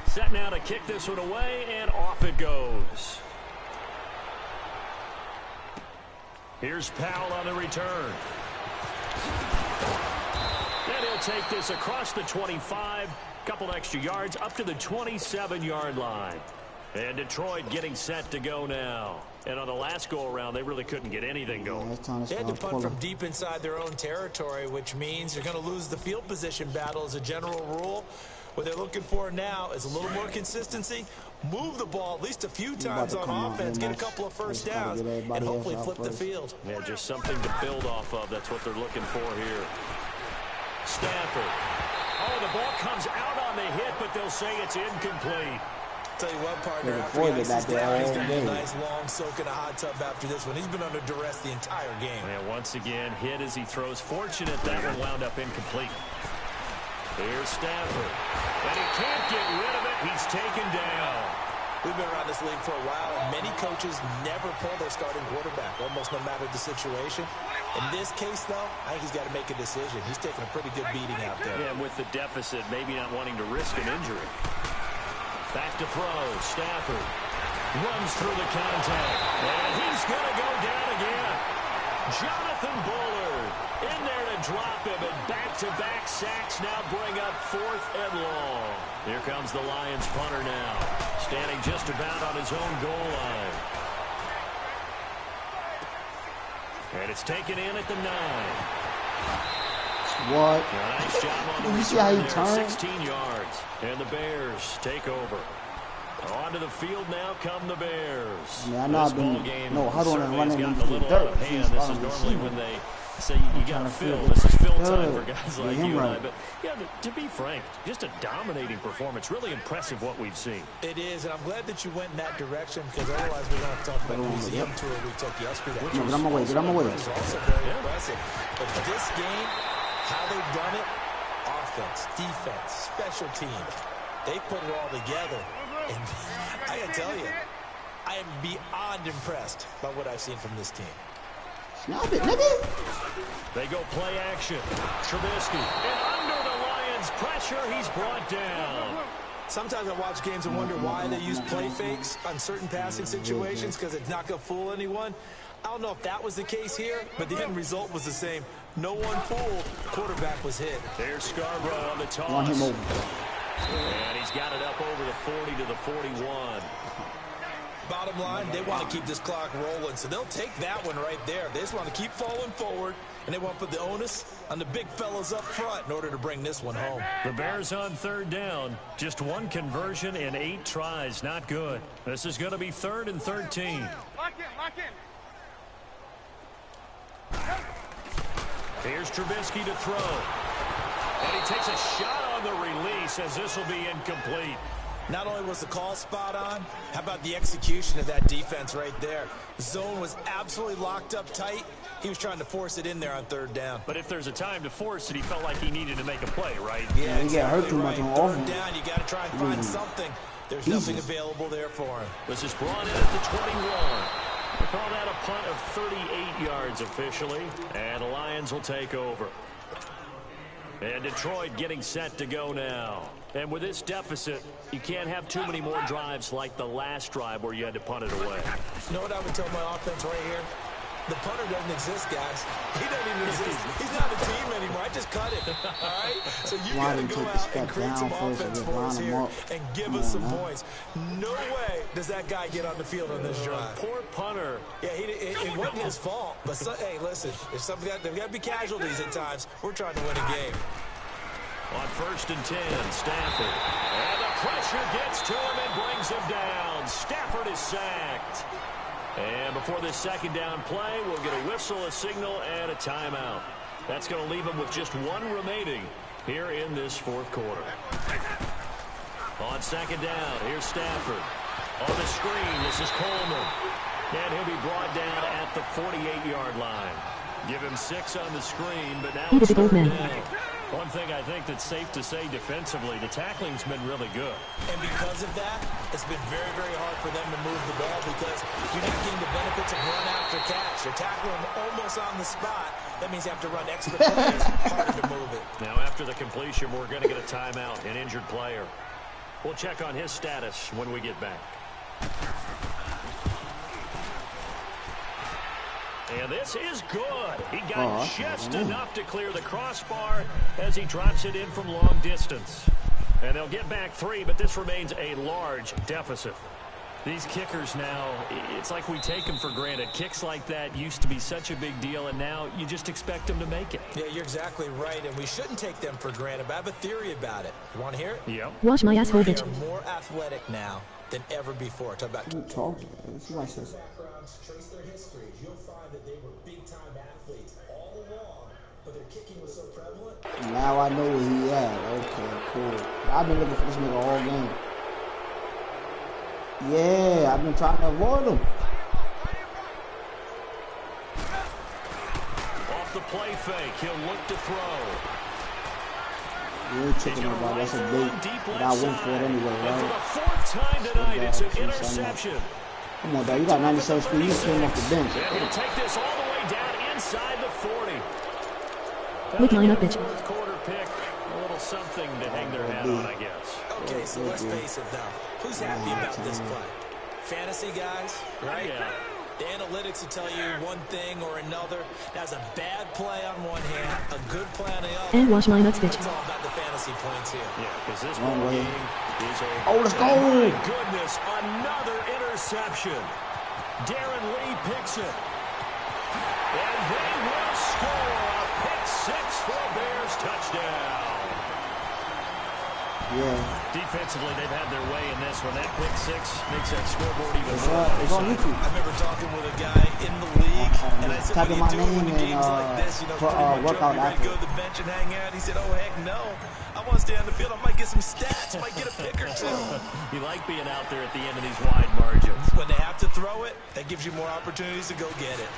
Set now to kick this one away, and off it goes. Here's Powell on the return. And he'll take this across the 25, couple extra yards, up to the 27-yard line. And Detroit getting set to go now. And on the last go-around, they really couldn't get anything going. They had to punt from deep inside their own territory, which means you're going to lose the field position battle as a general rule. What they're looking for now is a little more consistency, move the ball at least a few times on offense, get a couple of first downs, and hopefully flip the field. Yeah, just something to build off of. That's what they're looking for here. Stafford. Oh, the ball comes out on the hit, but they'll say it's incomplete. Tell you what, partner, after he ices down, he's going to be a nice long soak in a hot tub after this one. He's been under duress the entire game. And once again, hit as he throws. Fortunate that one wound up incomplete. Here's Stafford. And he can't get rid of it. He's taken down. We've been around this league for a while, and many coaches never pull their starting quarterback, almost no matter the situation. In this case, though, I think he's got to make a decision. He's taking a pretty good beating out there. Yeah, and with the deficit, maybe not wanting to risk an injury. Back to throw. Stafford runs through the contact. And he's going to go down again. Jonathan Bullard in there to drop him. And back-to-back sacks now bring up 4th and long. Here comes the Lions punter now. Standing just about on his own goal line. And it's taken in at the 9. What? Nice job on the you see how he turned? 16 yards. And the Bears take over. Onto the field now come the Bears. Yeah, I know I've been huddling and running into the dirt. This is normally when they say you got to fill. This is fill time for guys like you and I. But yeah, to be frank, just a dominating performance. Really impressive what we've seen. It is, and I'm glad that you went in that direction because otherwise we're going to talk about the museum tour we took yesterday. Get on my way. Get on my way. Which was also very impressive. But this game, how they've done it, offense, defense, special teams, they put it all together. And I got to tell you, I am beyond impressed by what I've seen from this team. Snap it, nigga. They go play action. Trubisky. And under the Lions' pressure, he's brought down. Sometimes I watch games and wonder why they use play fakes on certain passing situations because it's not going to fool anyone. I don't know if that was the case here, but the end result was the same. No one fooled. Quarterback was hit. There's Scarborough on the toss. Want him over. And he's got it up over the 40 to the 41. Bottom line, they want to keep this clock rolling, so they'll take that one right there. They just want to keep falling forward, and they want to put the onus on the big fellas up front in order to bring this one home. The Bears on 3rd down. Just 1 conversion in 8 tries. Not good. This is going to be 3rd and 13. Lock in. Here's Trubisky to throw. And he takes a shot on the release as this will be incomplete. Not only was the call spot on, how about the execution of that defense right there? The zone was absolutely locked up tight. He was trying to force it in there on 3rd down. But if there's a time to force it, he felt like he needed to make a play, right? Yeah, he got hurt too much on 3rd down, you got to try and find something. There's nothing available there for him. This is brought in at the 21. They call that a punt of 38 yards officially, and the Lions will take over. And Detroit getting set to go now. And with this deficit, you can't have too many more drives like the last drive where you had to punt it away. You know what I would tell my offense right here? The punter doesn't exist, guys. He doesn't even exist. He's not a team anymore. I just cut it. All right? So you got to go out and create some offense for us here and give us some points. No way does that guy get on the field on this drive. Poor punter. Yeah, it wasn't his fault. But, hey, listen, there's got to be casualties at times. We're trying to win a game. On 1st and 10, Stafford. And the pressure gets to him and brings him down. Stafford is sacked. And before this 2nd down play, we'll get a whistle, a signal, and a timeout. That's going to leave them with just 1 remaining here in this 4th quarter. On 2nd down, here's Stafford. On the screen, this is Coleman. And he'll be brought down at the 48-yard line. Give him 6 on the screen, but now it's 3rd down. One thing I think that's safe to say defensively, the tackling's been really good. And because of that, it's been very, very hard for them to move the ball because you're not getting the benefits of run after catch. You're tackling almost on the spot. That means you have to run extra plays, harder to move it. Now after the completion, we're going to get a timeout, an injured player. We'll check on his status when we get back. And this is good. He got just enough to clear the crossbar as he drops it in from long distance. And they'll get back 3, but this remains a large deficit. These kickers now, it's like we take them for granted. Kicks like that used to be such a big deal, and now you just expect them to make it. Yeah, you're exactly right, and we shouldn't take them for granted, but I have a theory about it. You want to hear it? Yep. Wash my asshole, bitch. They're more athletic now than ever before. Talk about talking. Let's see what I says. Trace their histories. You'll find that they were big-time athletes all along, but their kicking was so prevalent. Now I know where he at. Okay, cool. I've been looking for this nigga all game. Yeah, I've been trying to avoid him. Off the play fake, he'll look to throw. You ain't chicken about that's a bait. But I went for it anyway, And for right? the fourth time tonight, it's an interception. Come on, dog. You got 97 speed. You came off the bench. And he'll take this all the way down inside the 40. Look line up, bitch. Fourth quarter pick, a little something to hang their hat on, I guess. Okay, so let's face it now. Who's happy about this play? Fantasy guys, right? Yeah. The analytics will tell you one thing or another. That's a bad play on one hand, a good play on the other. And wash my nuts, bitch. It's all about the fantasy points here. Yeah, because this ball game is over. Oh, let's go. Oh, my goodness, another interception. Darren Lee picks it. And they will score a pick six for a Bears touchdown. Yeah. Defensively, they've had their way in this one. That pick six makes that scoreboard even more. It's on YouTube. I remember talking with a guy in the league, and I said, Type in what my do you do when name the game's and, like this? You know, for, pretty much workout up, you ready to go after. to the bench and hang out? He said, oh, heck no. I want to stay on the field. I might get some stats. Might get a pick or two. You like being out there at the end of these wide margins. When they have to throw it, that gives you more opportunities to go get it.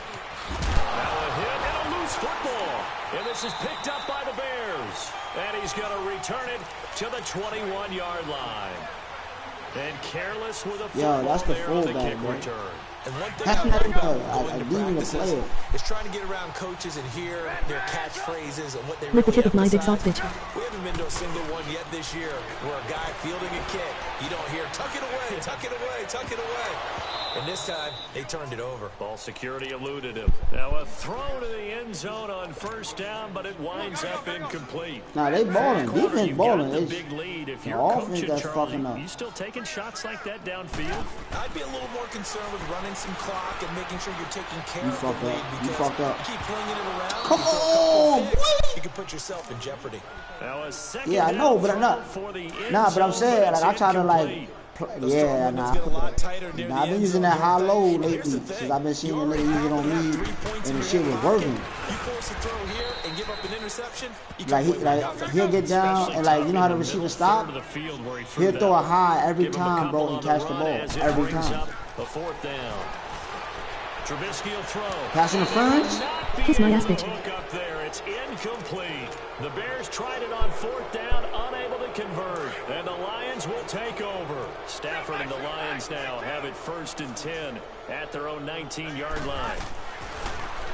Now a hit and a loose football. And this is picked up by the Bears. And he's going to return it to the 21-yard line. And careless with a football that's the there on the fullback, kick man. return. And one thing That's I not like even about a going to demon practices player. is trying to get around coaches and hear their catchphrases and what they Look the really tip of my dick emphasize. soft, bitch. We haven't been to a single one yet this year where a guy fielding a kick, you don't hear, tuck it away, tuck it away, tuck it away. And this time, they turned it over. Ball security eluded him. Now a throw to the end zone on first down, but it winds up incomplete. Nah, they balling. Fourth quarter, Defense you've balling. got the It's big lead. If the you're offense coaching that's Charlie, fucking up. you still taking shots like that downfield? I'd be a little more concerned with running some clock and making sure you're taking care You of fucked the lead up. because You fucked up. you keep flinging it around. Come you throw a couple on, picks, boy. you can put yourself in jeopardy. Now a second Yeah, I know, but I'm not. for the end Nah, but I'm zone, saying, but like, I it's try to, like, incomplete. yeah, nah. Get a lot tighter near Nah, the I've been end using zone, that high don't low they? And here's lately the thing. since I've been seeing You the already nigga use it have on to have me, 3 points and in the shit your was pocket. working. You force a throw here and give up an interception, you Like, come away with nothing. he'll get down and, like, you know how the receiver stop? He'll throw a high every time, bro, and catch the ball. Every time. A fourth down. Trubisky will throw. Pass interference? Kiss my ass, bitch. Hook up there. It's incomplete. The Bears tried it on fourth down, unable to convert. And the Lions will take over. Stafford and the Lions now have it 1st and 10 at their own 19-yard line.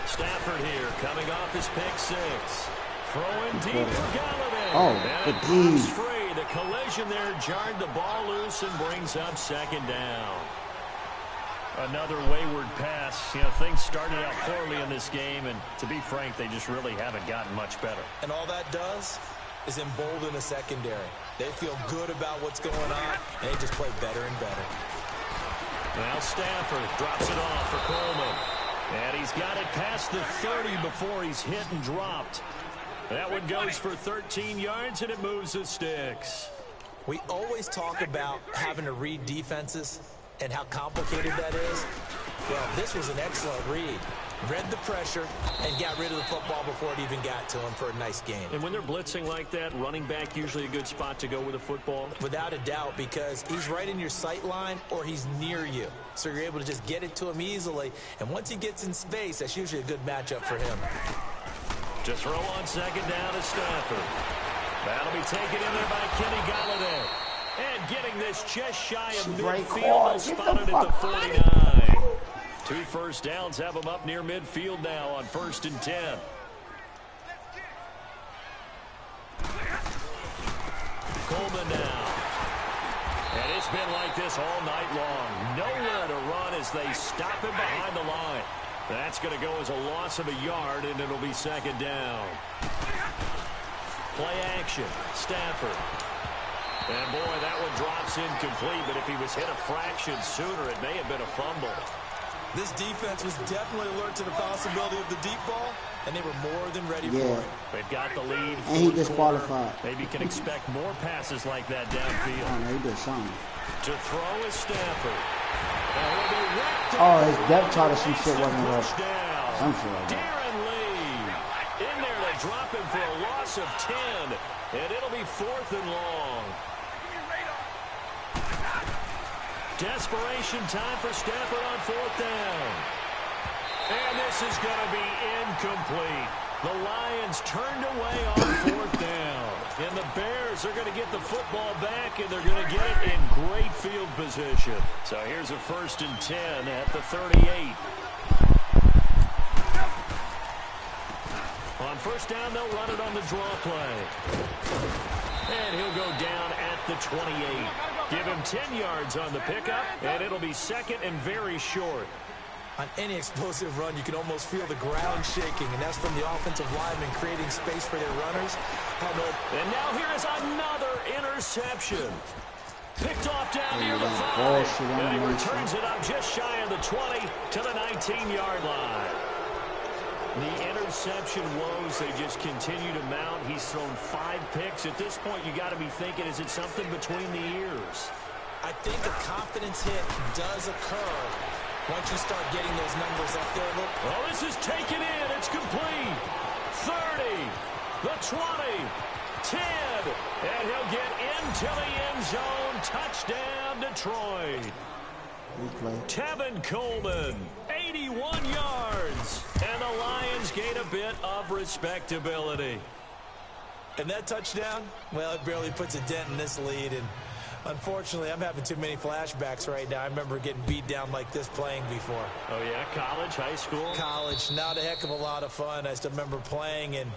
Stafford here coming off his pick six. Throwing deep for Galladay. Oh, and good it breaks D. free. The collision there jarred the ball loose and brings up 2nd down. Another wayward pass. You know, things started out poorly in this game, and to be frank, they just really haven't gotten much better. And all that does is embolden the secondary. They feel good about what's going on, and they just play better and better. Now Stafford drops it off for Coleman. And he's got it past the 30 before he's hit and dropped. That one goes for 13 yards, and it moves the sticks. We always talk about having to read defenses and how complicated that is. Well, this was an excellent read. Read the pressure and got rid of the football before it even got to him for a nice game. And when they're blitzing like that, running back usually a good spot to go with a football? Without a doubt, because he's right in your sight line or he's near you. So you're able to just get it to him easily. And once he gets in space, that's usually a good matchup for him. To throw on 2nd down to Stafford. That'll be taken in there by Kenny Galladay. And getting this just shy of midfield, spotted at the 49. 2 first downs have him up near midfield now on 1st and 10. Coleman now. And it's been like this all night long. Nowhere to run as they stop him behind the line. That's going to go as a loss of a yard, and it'll be 2nd down. Play action. Stafford. And, boy, that one drops incomplete, but if he was hit a fraction sooner, it may have been a fumble. This defense was definitely alert to the possibility of the deep ball, and they were more than ready for it. They've got the lead. And he disqualified. Maybe you can expect more passes like that downfield. Oh, no, he did something. To throw is Stafford. Oh, his depth chart or some shit wasn't right. Some shit like that. Darren Lee in there to drop him for a loss of 10, and it'll be 4th and long. Desperation time for Stafford on 4th down. And this is going to be incomplete. The Lions turned away on 4th down. And the Bears are going to get the football back, and they're going to get it in great field position. So here's a 1st and 10 at the 38. On 1st down, they'll run it on the draw play. And he'll go down at the 28. Give him 10 yards on the pickup, and it'll be 2nd and very short. On any explosive run, you can almost feel the ground shaking, and that's from the offensive linemen creating space for their runners. And now here is another interception. Picked off down near the 5, and he returns it up just shy of the 20 to the 19-yard line. The interception woes, they just continue to mount. He's thrown 5 picks. At this point, you got to be thinking, is it something between the ears? I think a confidence hit does occur once you start getting those numbers up there. Look. Oh, this is taken in. It's complete. 30, the 20, 10, and he'll get into the end zone. Touchdown, Detroit. Tevin Coleman, 81 yards, and the Lions gain a bit of respectability. And that touchdown, well, it barely puts a dent in this lead, and unfortunately, I'm having too many flashbacks right now. I remember getting beat down like this playing before. Oh, yeah? College, high school? College. Not a heck of a lot of fun. I still remember playing and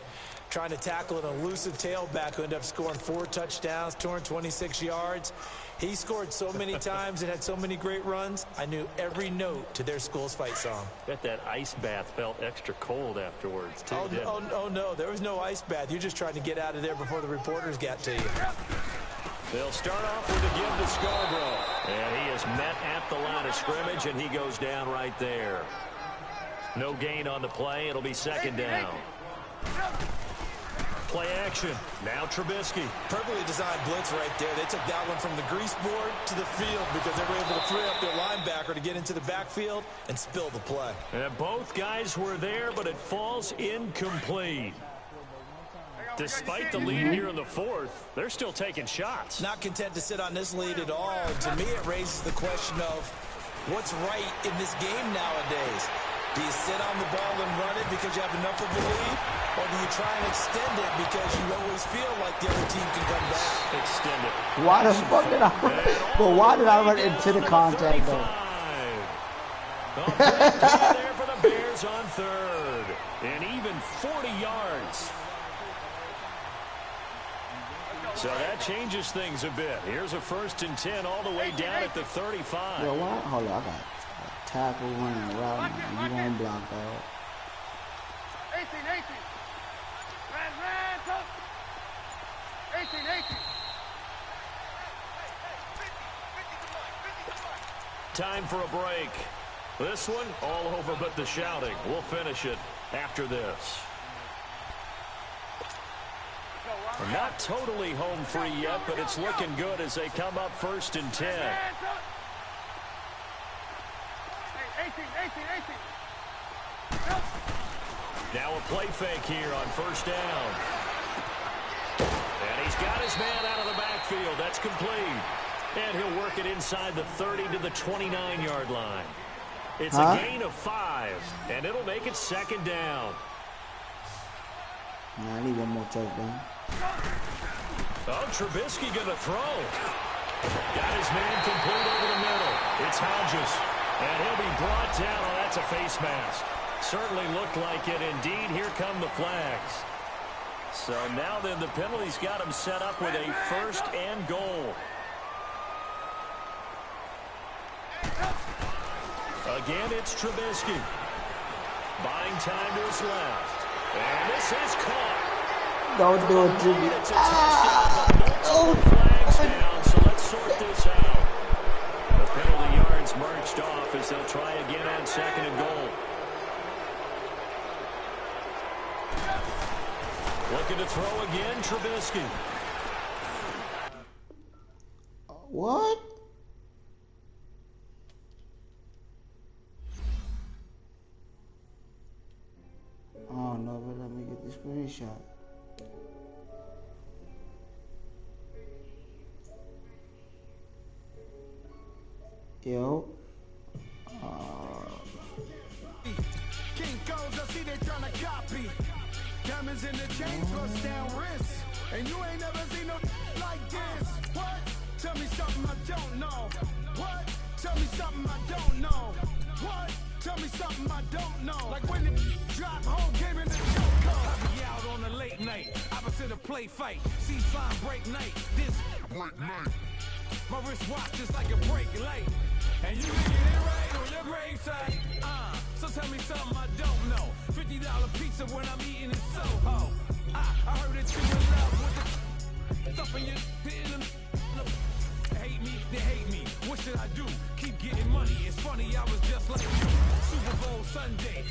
trying to tackle an elusive tailback who ended up scoring 4 touchdowns, 226 yards. He scored so many times and had so many great runs, I knew every note to their school's fight song. Bet that ice bath felt extra cold afterwards, too, oh, no. There was no ice bath. You're just trying to get out of there before the reporters got to you. They'll start off with a give to Scarborough. And he is met at the line of scrimmage, and he goes down right there. No gain on the play. It'll be 2nd down. Play action. Now Trubisky. Perfectly designed blitz right there. They took that one from the grease board to the field because they were able to free up their linebacker to get into the backfield and spill the play. And both guys were there, but it falls incomplete. Despite the lead here in the 4th, they're still taking shots. Not content to sit on this lead at all. To me, it raises the question of what's right in this game nowadays. Do you sit on the ball and run it because you have enough of a lead? Or do you try and extend it because you always feel like the other team can come back? Extend it. Why the fuck did I run? But why did I run into the contact, though? There for the Bears on 3rd. And even 40 yards. So that changes things a bit. Here's a 1st and 10 all the way down at the 35. Yo, why? Hold on, I got tackle, running, route. You won't block, dog. 18. Ran, go. 18. Time for a break. This one, all over but the shouting. We'll finish it after this. Not totally home free yet, but it's looking good as they come up 1st and 10. 18. Now a play fake here on 1st down. And he's got his man out of the backfield. That's complete. And he'll work it inside the 30 to the 29-yard line. It's a gain of 5, and it'll make it 2nd down. Nah, I need one more touchdown. Oh, Trubisky going to throw. Got his man complete over the middle. It's Hodges. And he'll be brought down. Oh, that's a face mask. Certainly looked like it. Indeed, here come the flags. So now then the penalty's got him set up with a 1st and goal. Again, it's Trubisky. Buying time to his left. And this is caught. Don't do it to me. Multiple flags down, so let's sort this out. The penalty yards marched off as they'll try again on 2nd and goal. Looking to throw again, Trubisky. What? Oh no, but let me get this screenshot. Yo. King goes, I see they tryna copy. Diamonds in the chains, bust down wrists. And you ain't never seen no like this. What? Tell me something I don't know. What? Tell me something I don't know. What? Tell me something I don't know. Like when the drop whole game in the choke. I be out on a late night. Opposite a play fight. See sign break night. This break night. My wrist watch is like a break light. And you can get it right on your graveside. So tell me something I don't know. $50 pizza when I'm eating in Soho. I heard that you in love with the stuff in your hate me, they hate me. What should I do? Keep getting money. It's funny, I was just like you. Super Bowl Sunday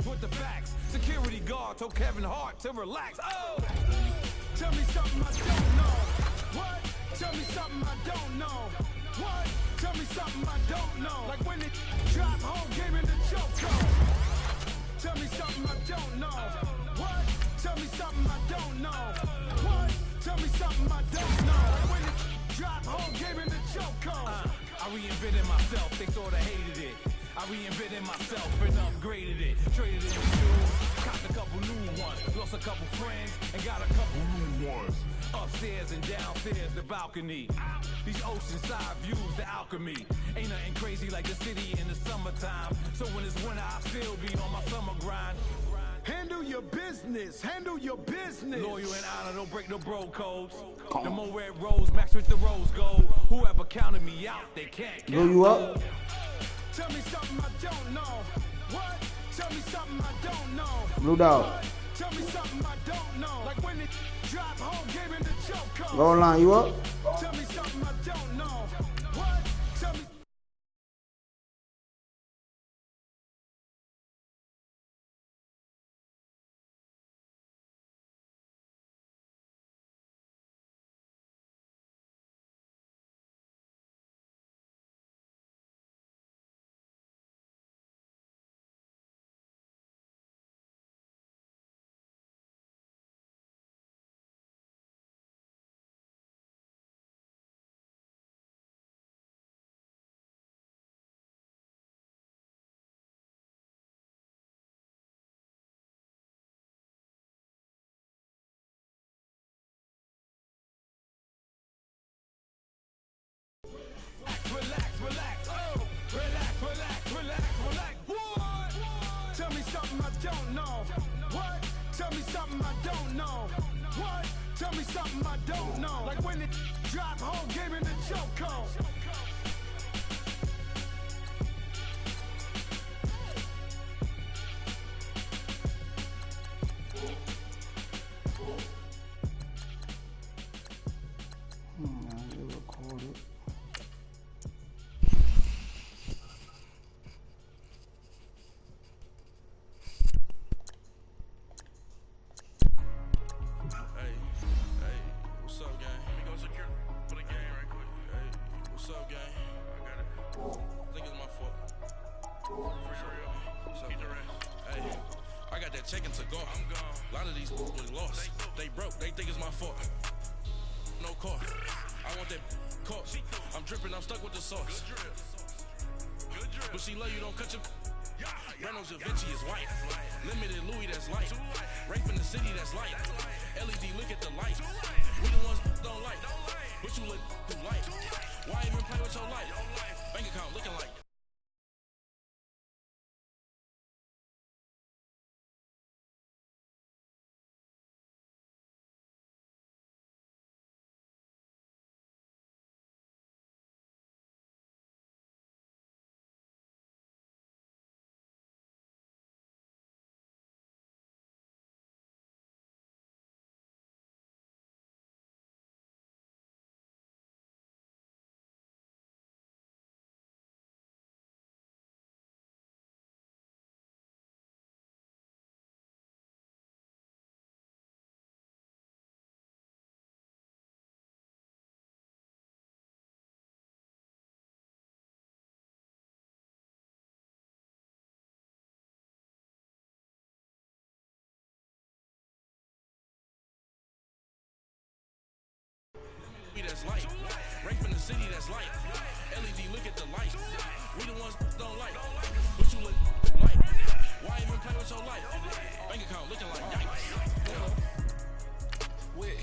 with the facts. Security guard told Kevin Hart to relax. Oh! Tell me something I don't know. What? Tell me something I don't know. What? Tell me something I don't know. Like when it drop home game in the choke. Tell me something I don't know. What? Tell me something I don't know. What? Tell me something I don't know. Like when it drop home game in the choke. I reinvented myself, they sorta hated it. I reinvented myself and upgraded it. Traded in shoes, copped a couple new ones. Lost a couple friends and got a couple new ones. Upstairs and downstairs, the balcony. These oceanside views, the alchemy. Ain't nothing crazy like the city in the summertime. So when it's winter, I still be on my summer grind. Handle your business, handle your business. Loyal and honor, don't break no bro codes. The more red rose, max with the rose gold. Whoever counted me out, they can't count. You up? Tell me something I don't know. What? Tell me something I don't know. Blue dog. What? Tell me something I don't know. Like when it drop home game in the choke. Goal line, you up? Tell me something I don't know. What? Tell me. Relax, relax, oh, relax, relax, relax, relax. What? Tell me something I don't know. What? Tell me something I don't know. What? Tell me something I don't know. Like when it drop home game in the choke. Checking to go. I'm gone. A lot of these was lost. They broke. They think it's my fault. No car. I want that car. I'm dripping. I'm stuck with the sauce. But she love you. Don't cut your. Brando Da Vinci is white. Limited Louis that's light. Rape in the city that's light. LED look at the light. We the ones don't like. But you look too light. Why even play with your life? Bank account looking like. that's light. Right from the city that's light. LED, look at the light. We the ones don't like. But you look like. Why even play with your life? Bank account looking like yikes. With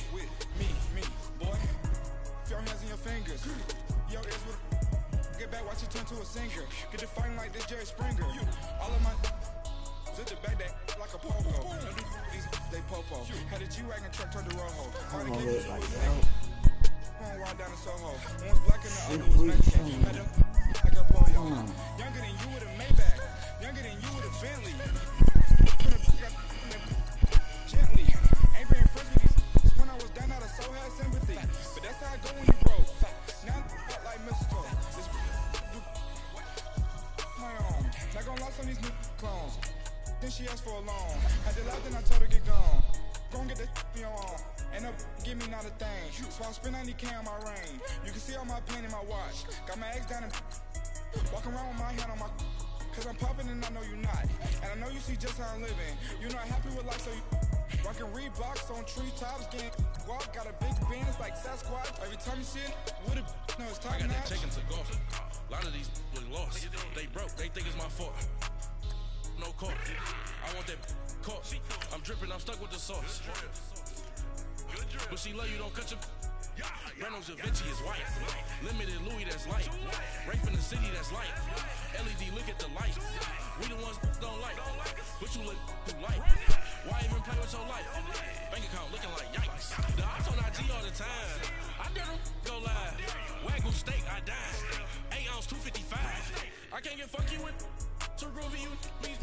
me, boy. Your hands in your fingers. Yo, ears with get back, watch it turn to a singer. Get the fighting like this Jerry Springer. All of my zip the back that like a pogo. These they popo. Had a G-Wagon truck turned to Rojo. Hard to get like going wild down in Soho. One was black and the other was Mexican. Had a like a polio. Younger than you with a Maybach. Younger than you with a Bentley. Gently. Ain't very friends with these. When I was down out of soul had sympathy. But that's how I go when you broke. Now I'm like mistletoe. This my own. Not gonna lie on these new clones. Then she asked for a loan. Had to laugh, then I told her get gone. Gon' get that me on. And up, give me not a thing. So I spend 90K on my ring. You can see all my pain in my watch. Got my eggs down and walking around with my hand on my. Cause I'm popping and I know you not. And I know you see just how I'm living. You're not happy with life, so you rockin' Reeboks on treetops, getting walk. Got a big band, it's like Sasquatch. Every time you see it, with a no, it's top I got that notch. chicken to go. A lot of these was lost. They broke, they think it's my fault. No court. I want that court. I'm dripping, I'm stuck with the sauce. But she love you, don't cut your. Reynolds Da Vinci is white. Limited Louis that's light. Right from the city that's light. LED, look at the light. We the ones don't like. But you look too light. Why even play with your life? Bank account looking like yikes. The ops on IG all the time. I dare them go live. Wagyu steak, I died. 8 ounce, 255. I can't get funky with too groovy you me.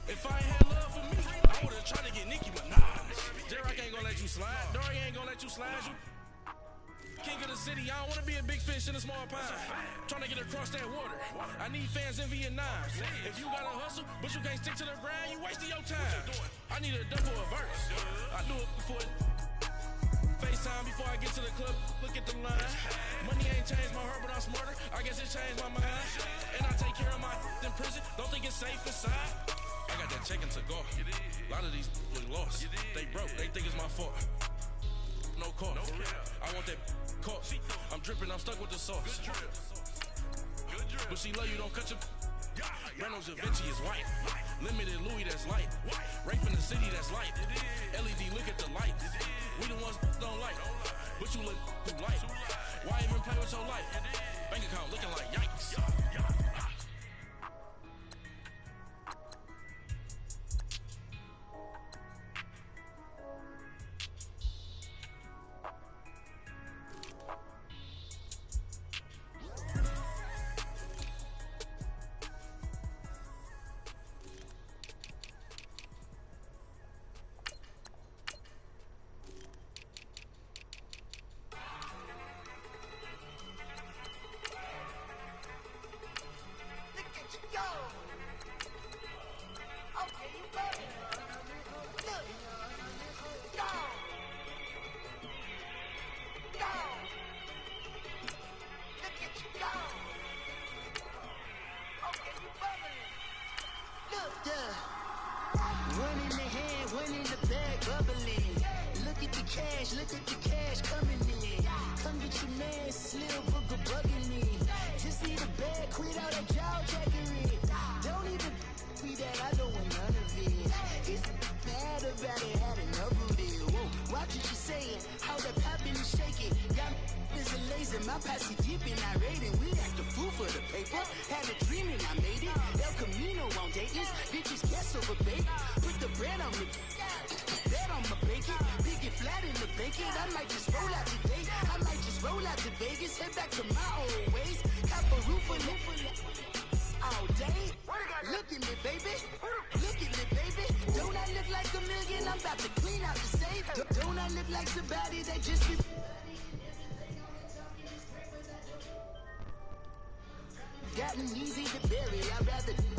If I ain't had love for me, I would've tried to get Nicki Minaj. J-Rock ain't gonna let you slide. Dory ain't gonna let you slide. You king of the city, I don't wanna be a big fish in a small pond. Trying to get across that water. I need fans in Vietnam. If you gotta hustle, but you can't stick to the grind, you wasting your time. I need a double a verse. I do it before FaceTime before I get to the club. Look at the line. Money ain't changed my heart, but I'm smarter. I guess it changed my mind. And I take care of my in prison. Don't think it's safe inside. I got that chicken to go. A lot of these was lost. They broke, they think it's my fault. No court. I want that court. I'm dripping, I'm stuck with the sauce. But she love you, don't cut your. Reynolds Da Vinci is white. Limited Louis that's light. Right from the city that's light. LED, look at the light. We the ones don't like. But you look too light. Why even play with your life? Bank account looking like yikes. Look at the cash coming in. Come get your man, Slim Booger bugging me. Just need a bag, quit all that jaw jackery. Don't even be that, I don't want none of it. He's mad about it, had enough of it. Whoa, watch what you saying, how that poppin' is shaking. Y'all is a lazy, my posse deep and I raiding. We act a fool for the paper, had a dream and I made it. El Camino on Dayton's, bitches guess over bait. Put the bread on me, bet on my bacon. Flat in the bacon, I might just roll out today. I might just roll out to Vegas, head back to my old ways. Cop a roof all day. Look at me, baby. Look at me, baby. Don't I look like a million? I'm about to clean out the safe. Don't I look like somebody that just be... Gotten easy to bury. I'd rather...